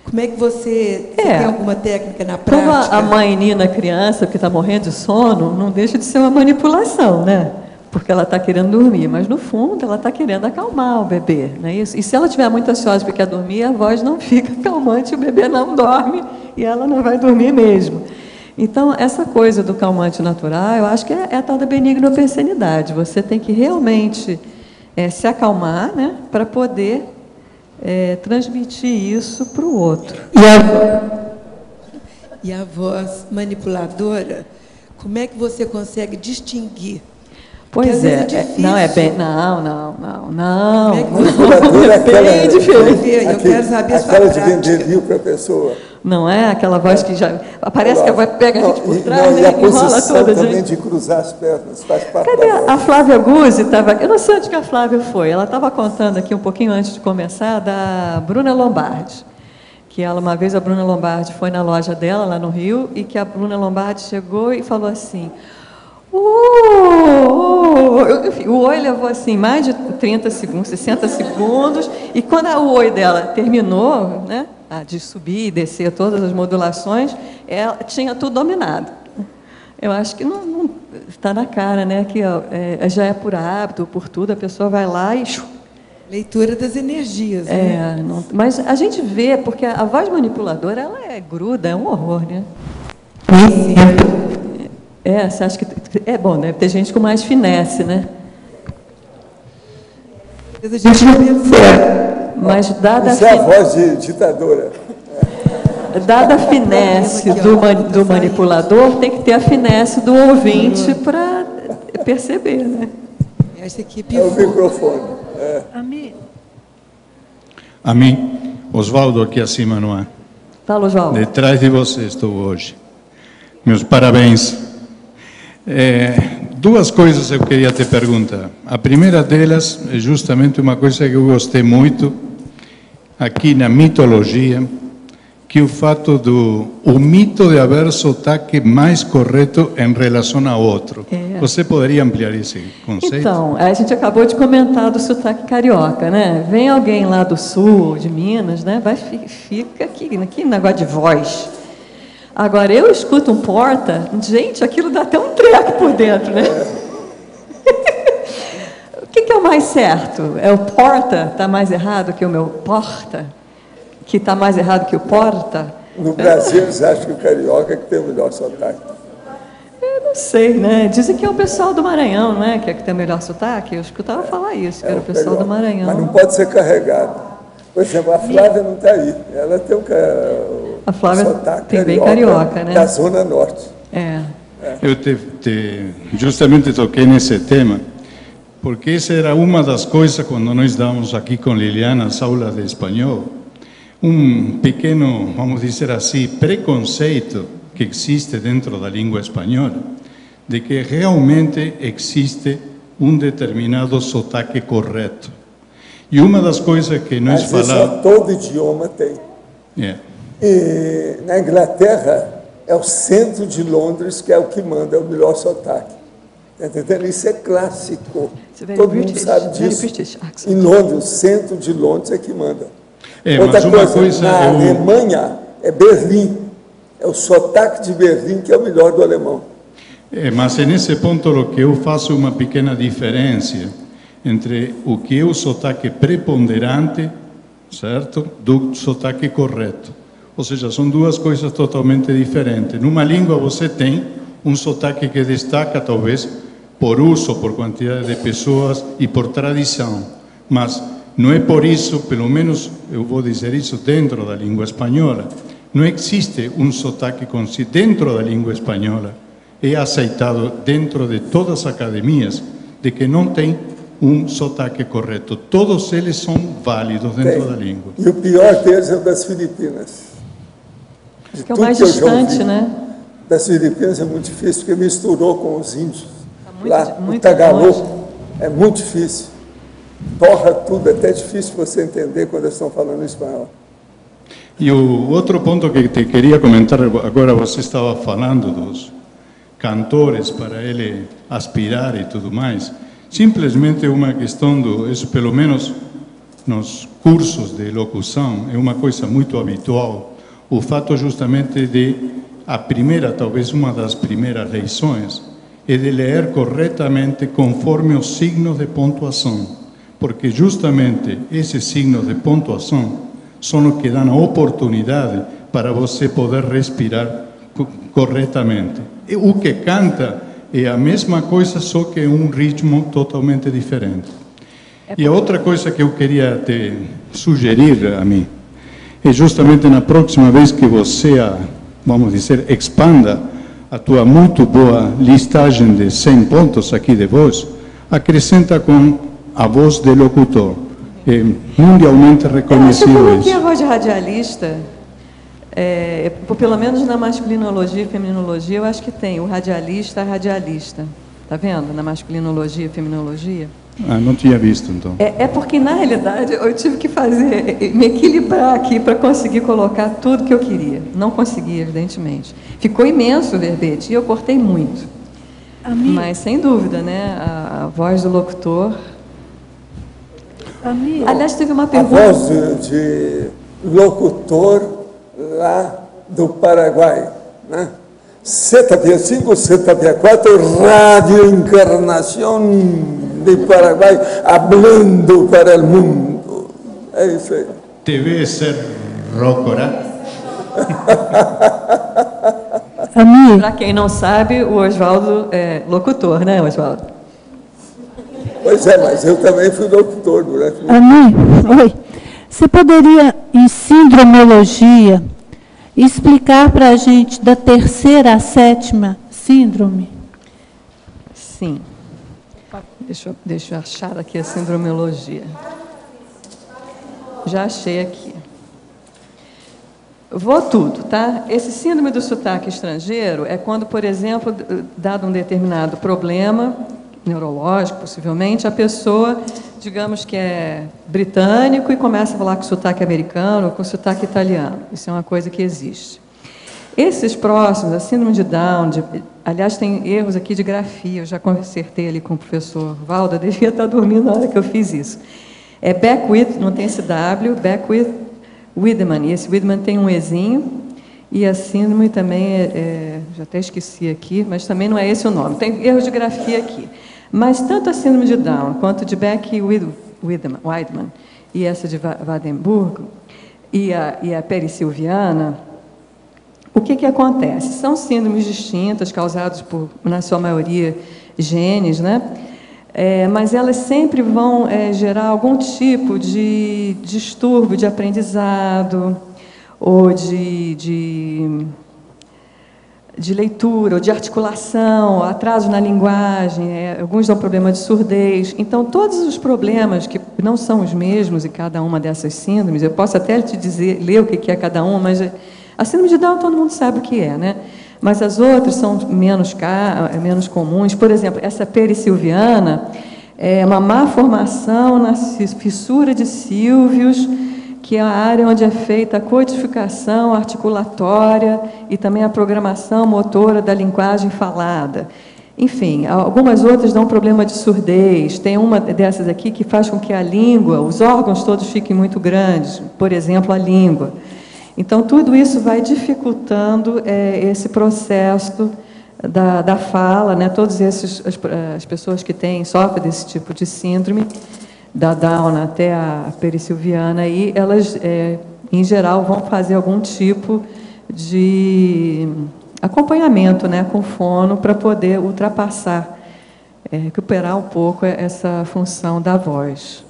Como é que você tem alguma técnica na prática? Como a mãe nina a criança que está morrendo de sono, não deixa de ser uma manipulação, né? Porque ela está querendo dormir, mas no fundo ela está querendo acalmar o bebê, não é isso? E se ela estiver muito ansiosa porque quer dormir, a voz não fica calmante, o bebê não dorme e ela não vai dormir mesmo. Então, essa coisa do calmante natural, eu acho que é a tal da benignopensenidade. Você tem que realmente se acalmar, né, para poder transmitir isso para o outro. E a voz manipuladora, como é que você consegue distinguir? Pois é difícil. Não é bem. Não. Como é que você é bem diferente. Eu quero saber a sua aquela de prática. vender vinho para a pessoa. Não é aquela voz que já. Parece que a voz pega a gente por trás, e né? a Enrola posição toda a também gente. de cruzar as pernas, faz parte Cadê da voz. a Flávia Guzzi? Eu não sei onde que a Flávia foi. Ela estava contando aqui um pouquinho antes de começar da Bruna Lombardi. Que ela, uma vez a Bruna Lombardi foi na loja dela, lá no Rio, e que a Bruna Lombardi chegou e falou assim... Enfim, o oi levou assim mais de 30 segundos, 60 segundos, e quando o oi dela terminou, né, de subir e descer todas as modulações, ela tinha tudo dominado. Eu acho que não está na cara, né, que já é por hábito, por tudo, a pessoa vai lá e... Leitura das energias, né? Mas a gente vê, porque a voz manipuladora, ela é gruda, é um horror, né? Você acha que... É bom, deve ter gente com mais finesse, né? A gente não mas dada isso é a voz de ditadora. Dada a finesse do manipulador, tem que ter a finesse do ouvinte para perceber, né? Essa aqui é o microfone. A mim, Oswaldo aqui acima, não é? Fala, Oswaldo. Detrás de você estou hoje. Meus parabéns. Duas coisas eu queria te perguntar. A primeira delas é justamente uma coisa que eu gostei muito aqui na mitologia, que é o fato o mito de haver sotaque mais correto em relação ao outro. Você poderia ampliar esse conceito? Então, a gente acabou de comentar do sotaque carioca, né? Vem alguém lá do sul, de Minas, né? Fica aqui negócio de voz. Agora, eu escuto um porta, gente, aquilo dá até um treco por dentro, né? O que é o mais certo? É o porta está mais errado que o meu porta? Que está mais errado que o porta? No Brasil, eles acham que o carioca é que tem o melhor sotaque. Eu não sei, né? Dizem que é o pessoal do Maranhão, não é? Que é que tem o melhor sotaque. Eu escutava falar isso, que era o pessoal do Maranhão. Mas não pode ser carregado. Por exemplo, a Flávia não está aí. Ela tem a Flávia sotaque tem bem carioca, né? Da Zona Norte. Eu justamente toquei nesse tema, porque essa era uma das coisas quando nós dávamos aqui com Liliana as aulas de espanhol, pequeno, vamos dizer assim, preconceito que existe dentro da língua espanhola, de que realmente existe determinado sotaque correto. E uma das coisas que nós falamos... todo idioma tem. E na Inglaterra, é o centro de Londres que é o que manda, é o melhor sotaque. Está entendendo? Isso é clássico. Todo mundo sabe disso. Em Londres, o centro de Londres é que manda. Outra coisa, na Alemanha, é Berlim. É o sotaque de Berlim que é o melhor do alemão. Mas nesse ponto, o que eu faço uma pequena diferença entre o que é o sotaque preponderante, certo, do sotaque correto. Ou seja, são duas coisas totalmente diferentes. Numa língua você tem sotaque que destaca, talvez, por uso, por quantidade de pessoas e por tradição. Mas não é por isso, pelo menos eu vou dizer isso dentro da língua espanhola, não existe sotaque dentro da língua espanhola. É aceitado dentro de todas as academias de que não tem sotaque correto. Todos eles são válidos dentro da língua. E o pior deles é o das Filipinas. Que é o mais distante, né? Das Filipinas é muito difícil, porque misturou com os índios. Lá, o Tagalog é muito difícil. Torra tudo, é até difícil você entender quando eles estão falando espanhol. E o outro ponto que te queria comentar, agora você estava falando dos cantores para ele aspirar e tudo mais, simplesmente é uma questão isso pelo menos nos cursos de locução, é uma coisa muito habitual, o fato justamente de talvez uma das primeiras lições, é de ler corretamente conforme os signos de pontuação, porque justamente esses signos de pontuação são os que dão a oportunidade para você poder respirar corretamente. O que canta é a mesma coisa, só que é ritmo totalmente diferente. E a outra coisa que eu queria te sugerir a mim, é justamente na próxima vez que você, vamos dizer, expanda a tua muito boa listagem de 100 pontos aqui de voz, acrescenta com a voz de locutor. É mundialmente reconhecido isso. Eu coloquei a voz de radialista, pelo menos na masculinologia e feminologia, eu acho que tem o radialista, a radialista. Está vendo? Na masculinologia e feminologia. Não tinha visto, então. É porque, na realidade, eu tive que me equilibrar aqui para conseguir colocar tudo que eu queria. Não consegui, evidentemente. Ficou imenso o verbete e eu cortei muito. Mas, sem dúvida, né, a voz do locutor... Aliás, teve uma pergunta... A voz de locutor lá do Paraguai, né? Z5, Z4, Radio Encarnação de Paraguai, hablando para o mundo. É isso aí. Deve ser Rócora. Para quem não sabe, o Oswaldo é locutor, né, Oswaldo? Pois é, mas eu também fui locutor durante muito tempo. Oi. Você poderia, em síndromologia, explicar para a gente da 3ª à 7ª síndrome? Sim. Deixa eu achar aqui a síndromologia. Já achei aqui. Vou tudo, tá? Esse síndrome do sotaque estrangeiro é quando, por exemplo, dado um determinado problema neurológico, possivelmente, a pessoa, digamos que é britânico e começa a falar com sotaque americano ou com sotaque italiano. Isso é uma coisa que existe. Esses próximos, a síndrome de Down, aliás, tem erros aqui de grafia, eu já consertei ali com o professor Valdo, eu devia estar dormindo na hora que eu fiz isso. É Beckwith, não tem esse W, Beckwith Wiedemann, e esse Wiedemann tem um Ezinho, e a síndrome também já até esqueci aqui, mas também não é esse o nome, tem erros de grafia aqui. Mas tanto a síndrome de Down quanto de Beck-Wiedemann e essa de Wadenburg e a perissilviana, O que acontece? São síndromes distintas, causadas por, na sua maioria, genes, né? Mas elas sempre vão gerar algum tipo de distúrbio de aprendizado, ou de leitura, ou de articulação, atraso na linguagem, alguns dão problema de surdez. Então, todos os problemas que não são os mesmos em cada uma dessas síndromes, eu posso até te dizer, ler o que é cada uma, mas a síndrome de Down todo mundo sabe o que é, né? Mas as outras são menos comuns. Por exemplo, essa perissilviana é uma má formação na fissura de sílvios, que é a área onde é feita a codificação articulatória e também a programação motora da linguagem falada. Enfim, algumas outras dão problema de surdez. Tem uma dessas aqui que faz com que a língua, os órgãos todos fiquem muito grandes, por exemplo, a língua. Então, tudo isso vai dificultando esse processo da fala, né? Todas as pessoas que sofrem desse tipo de síndrome, da Down até a perissilviana, aí, elas, em geral, vão fazer algum tipo de acompanhamento, né, com fono, para poder ultrapassar, recuperar um pouco essa função da voz.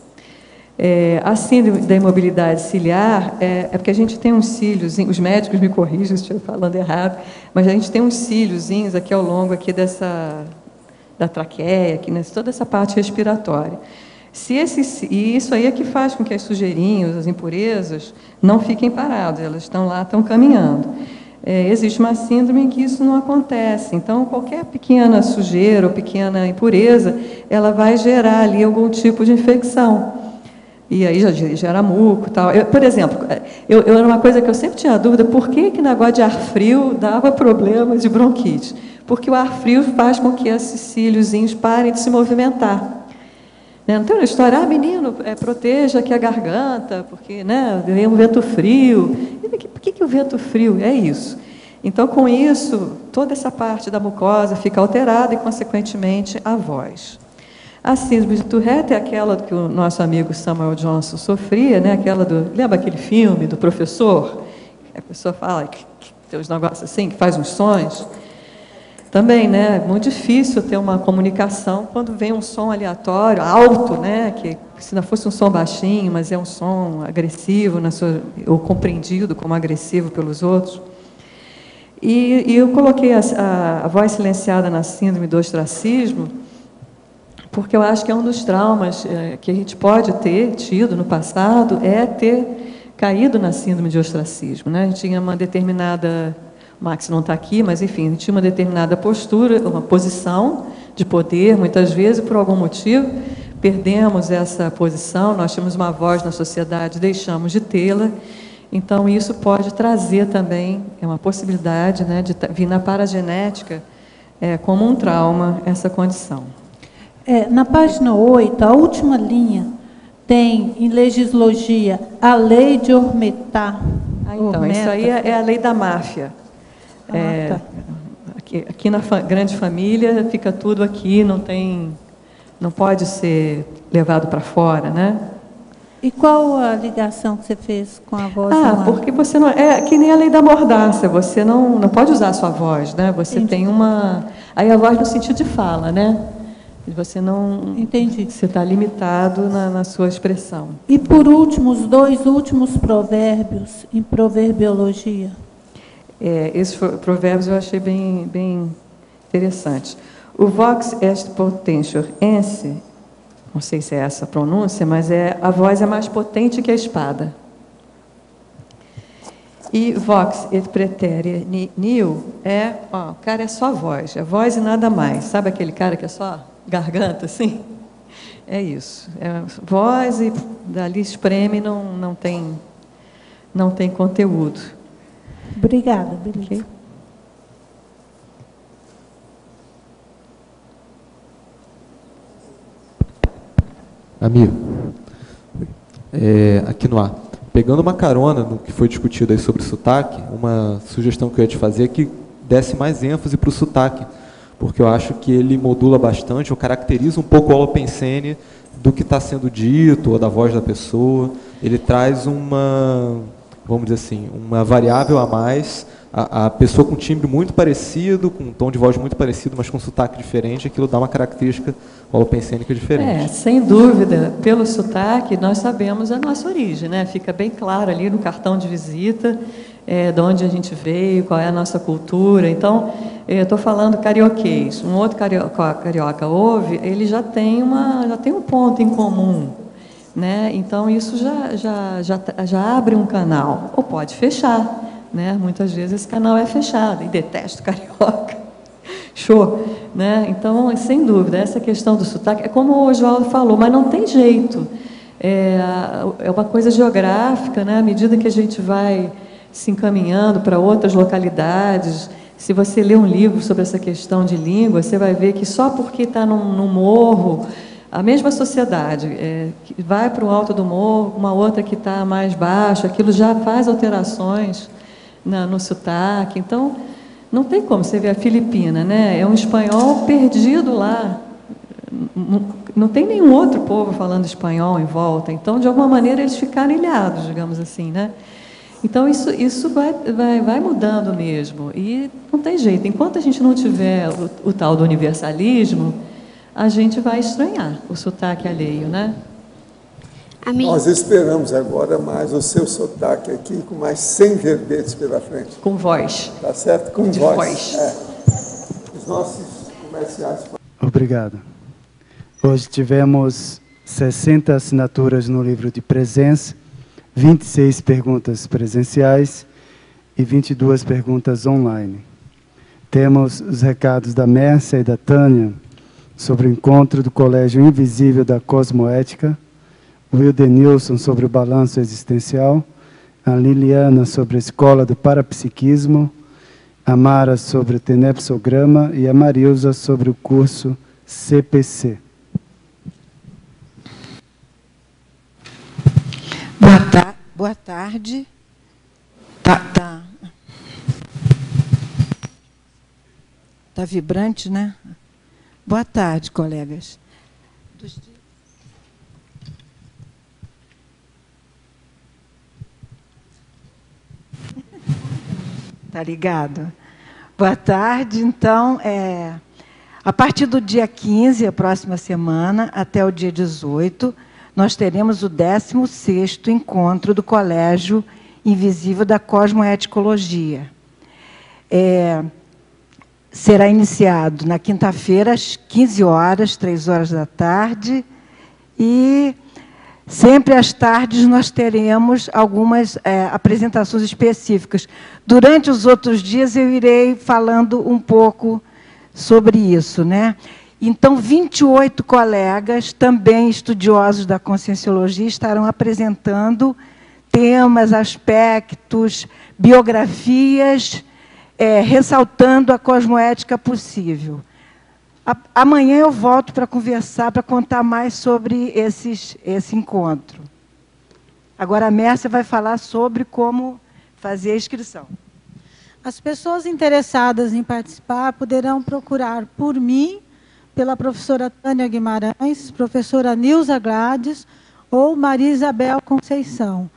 A síndrome da imobilidade ciliar é porque a gente tem uns cílios, os médicos me corrigem se estiver falando errado, mas a gente tem uns cíliozinhos aqui ao longo aqui da traqueia, aqui, toda essa parte respiratória. E isso aí é que faz com que as sujeirinhas, as impurezas, não fiquem paradas, elas estão lá, estão caminhando. Existe uma síndrome em que isso não acontece. Então, qualquer pequena sujeira ou pequena impureza, ela vai gerar ali algum tipo de infecção. E aí já gera muco e tal. Por exemplo, era uma coisa que eu sempre tinha dúvida, por que negócio de ar frio dava problema de bronquite? Porque o ar frio faz com que esses cíliozinhos parem de se movimentar. Não tem uma história, menino, proteja aqui a garganta, porque, né, vem um vento frio. Por que o vento frio? É isso. Então, com isso, toda essa parte da mucosa fica alterada e, consequentemente, a voz. A síndrome de Tourette é aquela que o nosso amigo Samuel Johnson sofria, né? Lembra aquele filme do professor? A pessoa fala que tem uns negócios assim, que faz uns sons. Também, né? É muito difícil ter uma comunicação quando vem um som aleatório, alto, né? Que se não fosse um som baixinho, mas é um som agressivo, ou compreendido como agressivo pelos outros. E eu coloquei a voz silenciada na síndrome do ostracismo, porque eu acho que é um dos traumas que a gente pode ter tido no passado, ter caído na síndrome de ostracismo, né? A gente tinha uma determinada... O Max não está aqui, mas, enfim, a gente tinha uma determinada postura, uma posição de poder, muitas vezes, por algum motivo, perdemos essa posição, nós tínhamos uma voz na sociedade, deixamos de tê-la. Então, isso pode trazer também, uma possibilidade, né, de vir na paragenética como um trauma, essa condição. Na página 8, a última linha, tem, em legislogia, a lei de Ormetá. Então, isso aí é a lei da máfia. Tá. Aqui na grande família, fica tudo aqui, não pode ser levado para fora, né? E qual a ligação que você fez com a voz humana? Porque você não... É que nem a lei da mordaça, você não pode usar a sua voz, né? Você tem uma... Aí a voz no sentido de fala, né? Você não... Entendi. Você está limitado na sua expressão. E, por último, os 2 últimos provérbios em proverbiologia. Esses provérbios eu achei bem interessantes. O vox est potentior ense, não sei se é essa a pronúncia, mas a voz é mais potente que a espada. E vox et praeterea nihil o cara é só voz, é voz e nada mais. Sabe aquele cara que é só garganta, assim? É isso. É voz e dali espreme, não tem conteúdo. Obrigada, beleza. Okay. Amigo, aqui no ar. Pegando uma carona no que foi discutido aí sobre sotaque, uma sugestão que eu ia te fazer é que desse mais ênfase para o sotaque, porque eu acho que ele modula bastante, ou caracteriza um pouco o holopensene do que está sendo dito, ou da voz da pessoa. Ele traz uma, vamos dizer assim, uma variável a mais a pessoa com timbre muito parecido, com um tom de voz muito parecido, mas com sotaque diferente, aquilo dá uma característica holopensênica diferente. Sem dúvida, pelo sotaque, nós sabemos a nossa origem, né? Fica bem claro ali no cartão de visita, de onde a gente veio, qual é a nossa cultura. Então, eu estou falando carioquês, um outro carioca ouve, ele já tem um ponto em comum, né? Então, isso já abre um canal, ou pode fechar, né? Muitas vezes esse canal é fechado, e detesto carioca, show, né? Então, sem dúvida, essa questão do sotaque, é como o Oswaldo falou, mas não tem jeito, é uma coisa geográfica, né? À medida que a gente vai se encaminhando para outras localidades, se você lê um livro sobre essa questão de língua, você vai ver que só porque está num morro, a mesma sociedade, que vai para o alto do morro, uma outra que está mais baixo, aquilo já faz alterações no sotaque. Então, não tem como você ver a Filipina, né? É um espanhol perdido lá. Não tem nenhum outro povo falando espanhol em volta. Então, de alguma maneira, eles ficaram ilhados, digamos assim, né? Então, isso vai mudando mesmo. E não tem jeito. Enquanto a gente não tiver o tal do universalismo, a gente vai estranhar o sotaque alheio, né? Nós esperamos agora mais o seu sotaque aqui, com mais 100 verbetes pela frente. Com voz. Tá certo? Com de voz. Os nossos comerciais. Obrigado. Hoje tivemos 60 assinaturas no livro de presença, 26 perguntas presenciais e 22 perguntas online. Temos os recados da Mércia e da Tânia sobre o encontro do Colégio Invisível da Cosmoética, o Wildenilson sobre o balanço existencial, a Liliana sobre a Escola do Parapsiquismo, a Mara sobre o Tenepsograma e a Marilza sobre o curso CPC. Boa tarde. Tá vibrante, né? Boa tarde, colegas. Tá ligado? Boa tarde. Então, a partir do dia 15, a próxima semana, até o dia 18, nós teremos o 16º encontro do Colégio Invisível da Cosmoeticologia. Será iniciado na quinta-feira, às 15 horas, 3 horas da tarde, e sempre às tardes nós teremos algumas apresentações específicas. Durante os outros dias eu irei falando um pouco sobre isso, né? Então, 28 colegas, também estudiosos da Conscienciologia, estarão apresentando temas, aspectos, biografias, ressaltando a cosmoética possível. Amanhã eu volto para conversar, para contar mais sobre esse encontro. Agora a Mércia vai falar sobre como fazer a inscrição. As pessoas interessadas em participar poderão procurar por mim, pela professora Tânia Guimarães, professora Nilza Gladys ou Maria Isabel Conceição,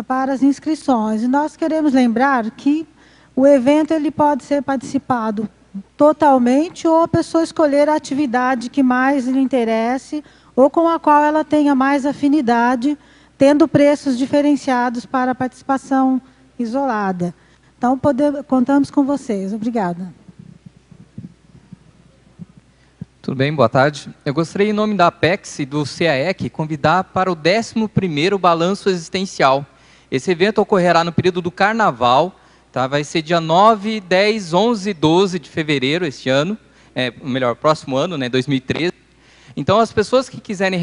para as inscrições. E nós queremos lembrar que o evento ele pode ser participado totalmente ou a pessoa escolher a atividade que mais lhe interesse ou com a qual ela tenha mais afinidade, tendo preços diferenciados para a participação isolada. Então, contamos com vocês. Obrigada. Tudo bem, boa tarde. Eu gostaria, em nome da Apex e do CAEC, convidar para o 11º Balanço Existencial. Esse evento ocorrerá no período do Carnaval, tá? Vai ser dia 9, 10, 11 e 12 de fevereiro este ano, próximo ano, né, 2013. Então, as pessoas que quiserem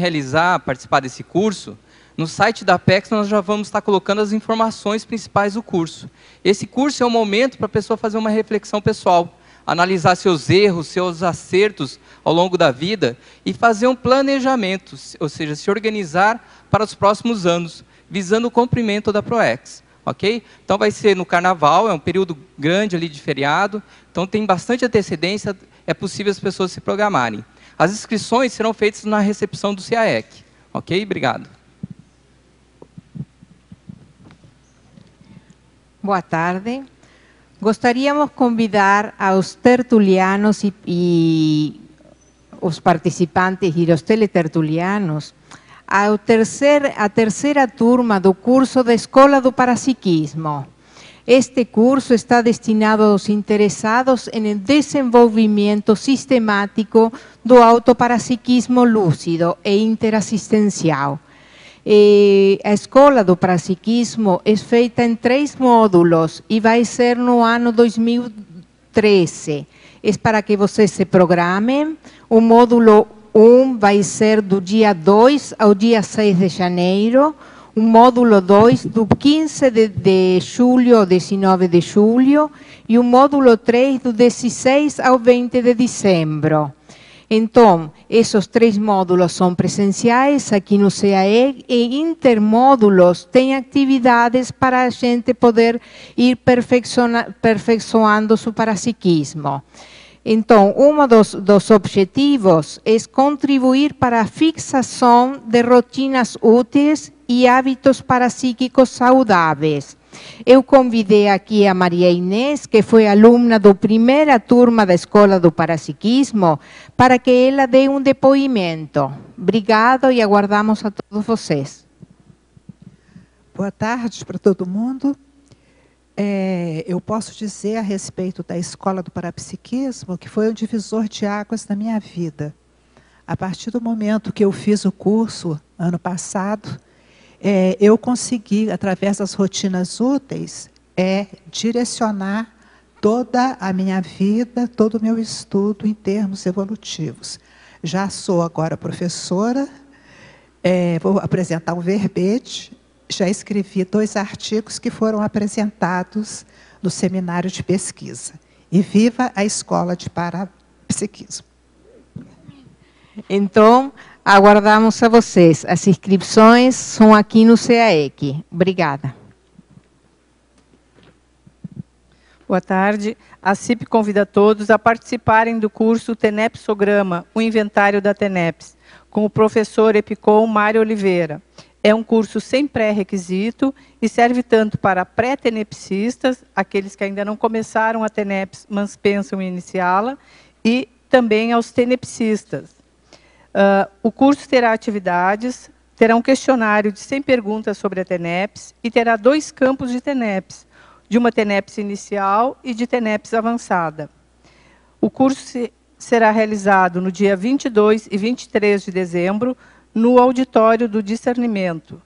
participar desse curso, no site da Apex nós já vamos estar colocando as informações principais do curso. Esse curso é um momento para a pessoa fazer uma reflexão pessoal, analisar seus erros, seus acertos ao longo da vida e fazer um planejamento, ou seja, se organizar para os próximos anos, visando o cumprimento da ProEx. Ok? Então vai ser no Carnaval, é um período grande ali de feriado, então tem bastante antecedência, é possível as pessoas se programarem. As inscrições serão feitas na recepção do CAEC. Ok? Obrigado. Boa tarde. Gostaríamos convidar aos tertulianos e os participantes e os teletertulianos a terceira turma do curso da Escola do Parapsiquismo. Este curso está destinado aos interessados em desenvolvimento sistemático do autoparapsiquismo lúcido e interassistencial. A Escola do Parapsiquismo é feita em 3 módulos e vai ser no ano 2013. É para que vocês se programem. O módulo 1 vai ser do dia 2 ao dia 6 de janeiro. O módulo 2 do 15 de julho ao 19 de julho. E o módulo 3 do 16 ao 20 de dezembro. Então, esses 3 módulos são presenciais aqui no CAE e intermódulos têm atividades para a gente poder ir perfeccionando o parapsiquismo. Então, um dos objetivos é contribuir para a fixação de rotinas úteis e hábitos parapsíquicos saudáveis. Eu convidei aqui a Maria Inês, que foi aluna da primeira turma da Escola do Parapsiquismo, para que ela dê um depoimento. Obrigado e aguardamos a todos vocês. Boa tarde para todo mundo. Eu posso dizer a respeito da Escola do Parapsiquismo que foi um divisor de águas na minha vida. A partir do momento que eu fiz o curso, ano passado, eu consegui, através das rotinas úteis, direcionar toda a minha vida, todo o meu estudo em termos evolutivos. Já sou agora professora, vou apresentar um verbete, já escrevi 2 artigos que foram apresentados no seminário de pesquisa. E viva a Escola de Parapsiquismo! Então, aguardamos a vocês. As inscrições são aqui no CAEC. Obrigada. Boa tarde. A CIP convida todos a participarem do curso Tenepsograma, o inventário da TENEPS, com o professor Epicom Mário Oliveira. É um curso sem pré-requisito e serve tanto para pré-tenepsistas, aqueles que ainda não começaram a TENEPS, mas pensam em iniciá-la, e também aos tenepsistas. O curso terá atividades, terá um questionário de 100 perguntas sobre a TENEPS e terá 2 campos de TENEPS, de uma TENEPS inicial e de TENEPS avançada. O curso será realizado no dia 22 e 23 de dezembro, no auditório do Discernimento.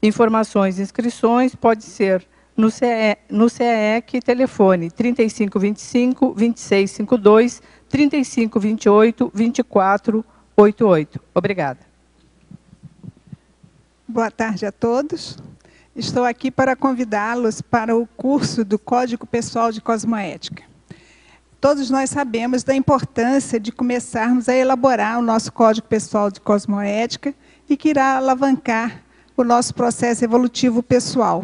Informações e inscrições pode ser no CAEC, telefone 3525-2652, 3528-2488. Obrigada. Boa tarde a todos. Estou aqui para convidá-los para o curso do Código Pessoal de Cosmoética. Todos nós sabemos da importância de começarmos a elaborar o nosso Código Pessoal de Cosmoética e que irá alavancar o nosso processo evolutivo pessoal.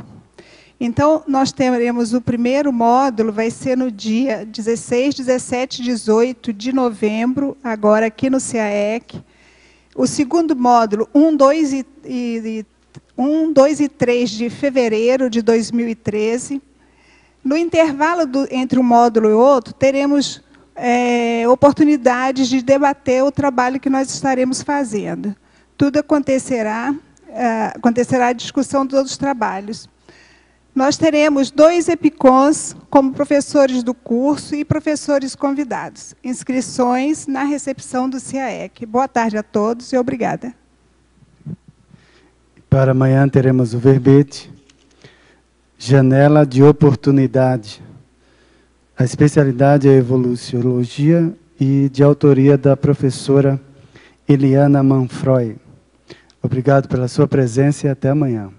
Então, nós teremos o primeiro módulo, vai ser no dia 16, 17 e 18 de novembro, agora aqui no CAEC. O segundo módulo, 1, 2 e 3 de fevereiro de 2013. No intervalo entre um módulo e outro, teremos oportunidades de debater o trabalho que nós estaremos fazendo. Tudo acontecerá a discussão de todos os trabalhos. Nós teremos 2 EPICONs como professores do curso e professores convidados. Inscrições na recepção do CAEC. Boa tarde a todos e obrigada. Para amanhã teremos o verbete, Janela de Oportunidade. A especialidade é Evoluciologia e de autoria da professora Eliana Manfroy. Obrigado pela sua presença e até amanhã.